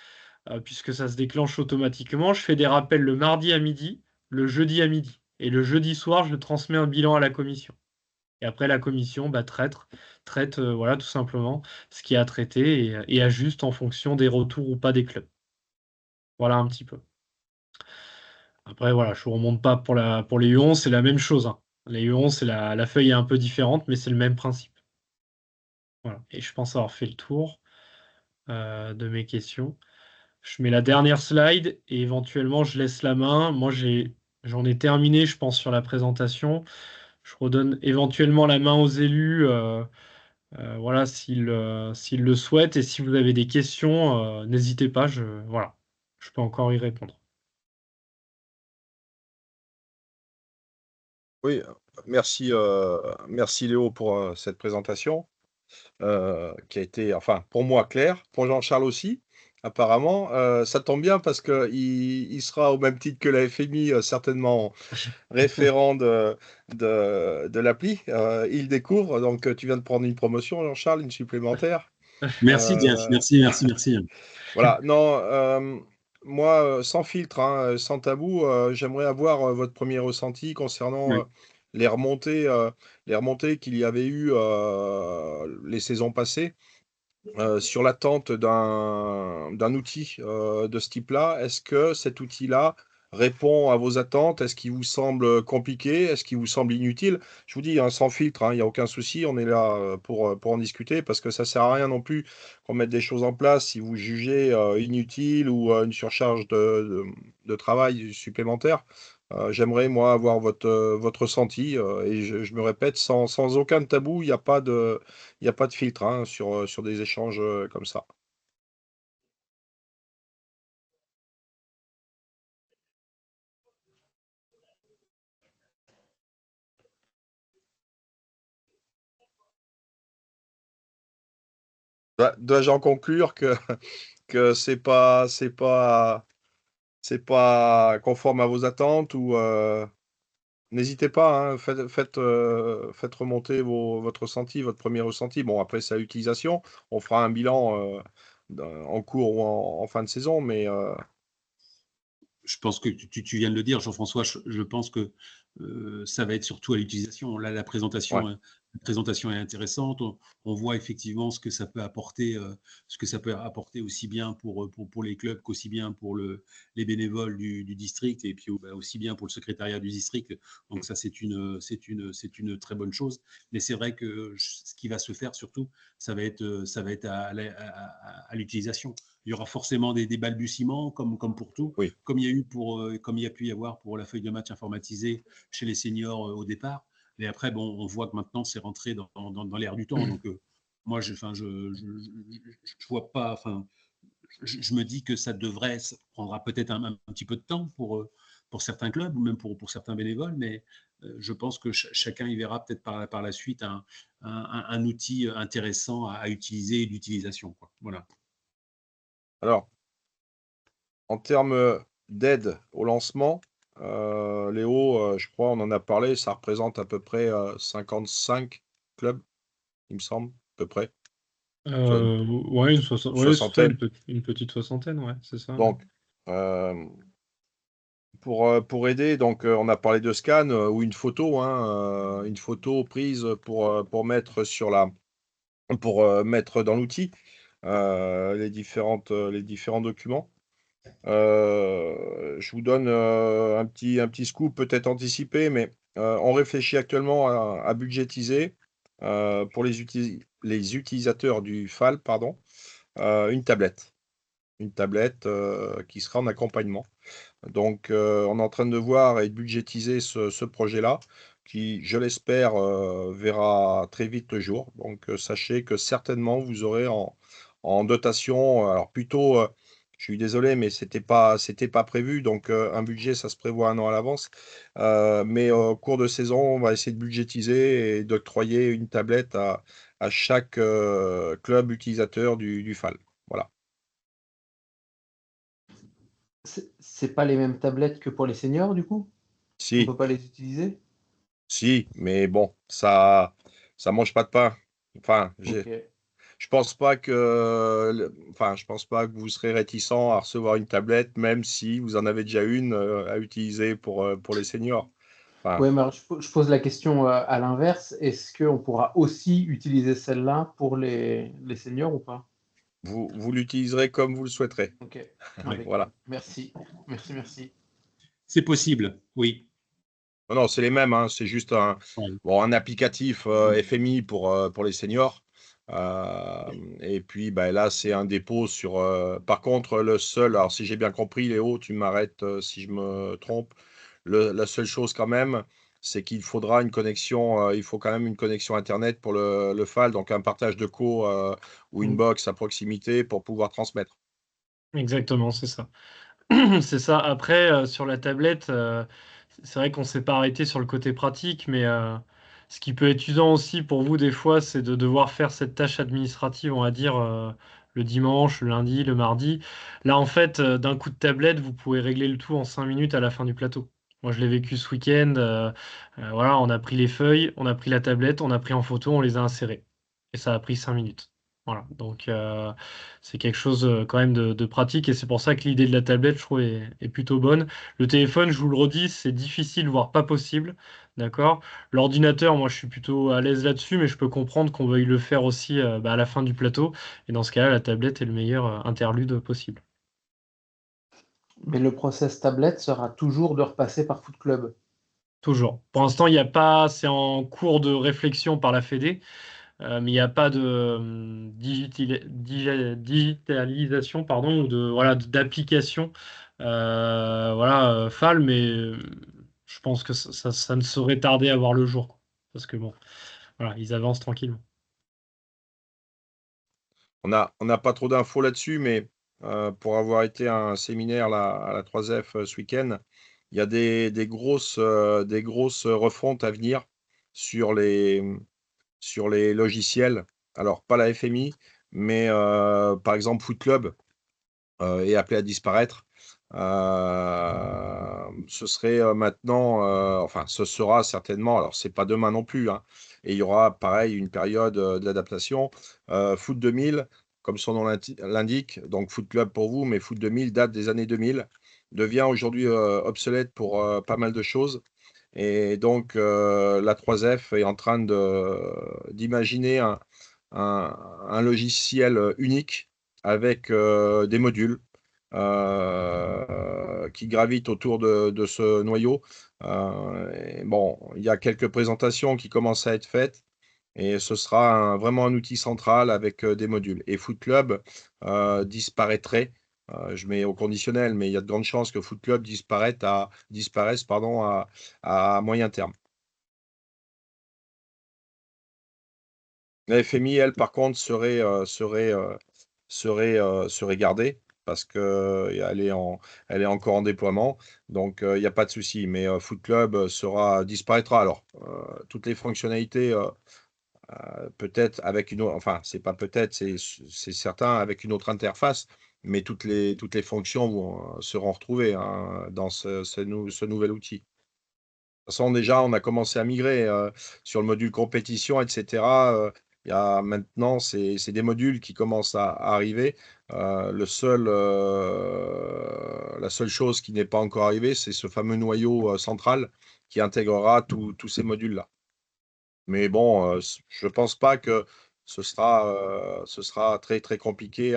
[SPEAKER 2] puisque ça se déclenche automatiquement. Je fais des rappels le mardi à midi, le jeudi à midi. Et le jeudi soir, je transmets un bilan à la commission. Et après, la commission traite voilà, tout simplement ce qui est à traiter et ajuste en fonction des retours ou pas des clubs. Voilà un petit peu. Après, voilà, je ne vous remonte pas pour les U11, c'est la même chose, hein. Les U11, la feuille est un peu différente, mais c'est le même principe. Voilà. Et je pense avoir fait le tour de mes questions. Je mets la dernière slide et éventuellement je laisse la main. Moi, j'en ai terminé, je pense, sur la présentation. Je redonne éventuellement la main aux élus, voilà, s'ils le souhaitent. Et si vous avez des questions, n'hésitez pas, voilà, je peux encore y répondre.
[SPEAKER 1] Oui, merci Léo pour cette présentation qui a été, enfin, pour moi, claire, pour Jean-Charles aussi, apparemment. Ça tombe bien parce qu'il sera au même titre que la FMI, certainement référent de l'appli. Il découvre, donc tu viens de prendre une promotion, Jean-Charles, une supplémentaire.
[SPEAKER 3] Merci, merci.
[SPEAKER 1] Voilà, non, moi, sans filtre, hein, sans tabou, j'aimerais avoir votre premier ressenti concernant
[SPEAKER 3] Oui.
[SPEAKER 1] les remontées qu'il y avait eu les saisons passées. sur l'attente d'un outil de ce type-là. Est-ce que cet outil-là répond à vos attentes? Est-ce qu'il vous semble compliqué? Est-ce qu'il vous semble inutile? Je vous dis, hein, sans filtre, hein, il n'y a aucun souci. On est là pour en discuter parce que ça ne sert à rien non plus qu'on mette des choses en place si vous jugez inutile ou une surcharge de travail supplémentaire. J'aimerais, moi, avoir votre ressenti et je me répète, sans aucun tabou, il n'y a pas de filtre hein, sur des échanges comme ça. Dois-je en conclure que c'est pas conforme à vos attentes ou n'hésitez pas, hein, faites remonter votre ressenti, votre premier ressenti. Bon, après, c'est à l'utilisation. On fera un bilan en cours ou en fin de saison, mais
[SPEAKER 3] Je pense que tu viens de le dire, Jean-François. Je pense que ça va être surtout à l'utilisation. Là,
[SPEAKER 1] ouais.
[SPEAKER 3] la présentation est intéressante. On voit effectivement ce que ça peut apporter, aussi bien pour les clubs qu'aussi bien pour les bénévoles du district et puis aussi bien pour le secrétariat du district. Donc ça, c'est une très bonne chose. Mais c'est vrai que ce qui va se faire surtout, ça va être à l'utilisation. Il y aura forcément des balbutiements comme pour tout,
[SPEAKER 1] Oui.
[SPEAKER 3] comme il y a pu y avoir pour la feuille de match informatisée chez les seniors au départ. Mais après, bon, on voit que maintenant c'est rentré dans l'air du temps. Donc moi, je vois pas. Enfin, je me dis que ça prendra peut-être un petit peu de temps pour certains clubs ou même pour certains bénévoles, mais je pense que chacun y verra peut-être par la suite un outil intéressant à utiliser et d'utilisation, quoi. Voilà.
[SPEAKER 1] Alors, en termes d'aide au lancement, Léo, je crois, on en a parlé, ça représente à peu près 55 clubs, il me semble, à peu près.
[SPEAKER 2] Ouais, ouais, c'est ça,
[SPEAKER 1] Soixantaine.
[SPEAKER 2] une petite soixantaine, ouais, c'est ça.
[SPEAKER 1] Donc, pour aider, donc on a parlé de scan ou une photo, hein, une photo prise pour mettre mettre dans l'outil les différents documents. Je vous donne un petit scoop peut-être anticipé, mais on réfléchit actuellement à budgétiser pour les utilisateurs du FAL, pardon, une tablette. Une tablette qui sera en accompagnement. Donc, on est en train de voir et de budgétiser ce projet-là, qui, je l'espère, verra très vite le jour. Donc, sachez que certainement, vous aurez en dotation, alors plutôt, je suis désolé, mais c'était pas prévu. Donc, un budget, ça se prévoit un an à l'avance. Mais au cours de saison, on va essayer de budgétiser et d'octroyer une tablette à chaque club utilisateur du FAL. Voilà.
[SPEAKER 5] C'est pas les mêmes tablettes que pour les seniors, du coup? On
[SPEAKER 1] Si.
[SPEAKER 5] peut pas les utiliser?
[SPEAKER 1] Si, mais bon, ça mange pas de pain. Enfin,
[SPEAKER 5] Ok.
[SPEAKER 1] je pense pas que vous serez réticent à recevoir une tablette, même si vous en avez déjà une à utiliser pour les seniors. Enfin,
[SPEAKER 5] Ouais, mais alors je pose la question à l'inverse. Est-ce qu'on pourra aussi utiliser celle-là pour les seniors ou pas?
[SPEAKER 1] vous l'utiliserez comme vous le souhaiterez.
[SPEAKER 5] Ok,
[SPEAKER 3] Oui.
[SPEAKER 5] impeccable.
[SPEAKER 1] Voilà.
[SPEAKER 5] Merci, merci, merci.
[SPEAKER 3] C'est possible, oui.
[SPEAKER 1] Non, non, c'est les mêmes, hein, c'est juste
[SPEAKER 3] Ouais.
[SPEAKER 1] un applicatif FMI pour les seniors. Et puis bah, là, c'est un dépôt sur. Par contre, le seul, alors si j'ai bien compris, Léo, tu m'arrêtes si je me trompe. La seule chose quand même, c'est qu'il faudra une connexion, il faut quand même une connexion Internet pour le FAL, donc un partage de co ou une
[SPEAKER 5] Mm.
[SPEAKER 1] box à proximité pour pouvoir transmettre.
[SPEAKER 2] Exactement, c'est ça. C'est ça. Après, sur la tablette, c'est vrai qu'on s'est pas arrêté sur le côté pratique, mais ce qui peut être usant aussi pour vous des fois, c'est de devoir faire cette tâche administrative, on va dire, le dimanche, le lundi, le mardi. Là, en fait, d'un coup de tablette, vous pouvez régler le tout en 5 minutes à la fin du plateau. Moi, je l'ai vécu ce week-end. Voilà, on a pris les feuilles, on a pris la tablette, on a pris en photo, on les a insérées. Et ça a pris 5 minutes. Voilà, donc c'est quelque chose quand même de pratique et c'est pour ça que l'idée de la tablette, je trouve, est plutôt bonne. Le téléphone, je vous le redis, c'est difficile, voire pas possible, d'accord? L'ordinateur, moi, je suis plutôt à l'aise là-dessus, mais je peux comprendre qu'on veuille le faire aussi à la fin du plateau. Et dans ce cas-là, la tablette est le meilleur interlude possible.
[SPEAKER 5] Mais le process tablette sera toujours de repasser par Foot Club.
[SPEAKER 2] Toujours. Pour l'instant, il n'y a pas, c'est en cours de réflexion par la Fédé. Mais il n'y a pas de digitalisation pardon, ou de, voilà, d'application FAL, mais je pense que ça ne saurait tarder à voir le jour, quoi. Parce que bon, voilà, ils avancent tranquillement.
[SPEAKER 1] On n'a pas trop d'infos là-dessus, mais pour avoir été à un séminaire à la 3F ce week-end, il y a des grosses refontes à venir sur sur les logiciels. Alors, pas la FMI, mais par exemple, Foot Club est appelé à disparaître. Ce serait maintenant, enfin, ce sera certainement, alors c'est pas demain non plus, hein, et il y aura pareil une période d'adaptation. Foot 2000, comme son nom l'indique, donc Foot Club pour vous, mais Foot 2000 date des années 2000, devient aujourd'hui obsolète pour pas mal de choses. Et donc, la 3F est en train d'imaginer un logiciel unique avec des modules qui gravitent autour de ce noyau. Bon, il y a quelques présentations qui commencent à être faites et ce sera vraiment un outil central avec des modules. Et Foot Club disparaîtrait. Je mets au conditionnel, mais il y a de grandes chances que Foot Club disparaisse pardon, à moyen terme. La FMI, elle, par contre, serait gardée parce qu'elle elle est encore en déploiement. Donc, il n'y a pas de souci. Mais Foot Club disparaîtra. Alors, toutes les fonctionnalités, peut-être avec une autre, enfin, c'est pas peut-être, c'est certain, avec une autre interface. Mais toutes les fonctions seront retrouvées hein, dans ce nouvel outil. De toute façon, déjà, on a commencé à migrer sur le module compétition, etc. Il y a maintenant, c'est des modules qui commencent à arriver. La seule chose qui n'est pas encore arrivée, c'est ce fameux noyau central qui intégrera tous ces modules-là. Mais bon, je pense pas que ce sera très, très compliqué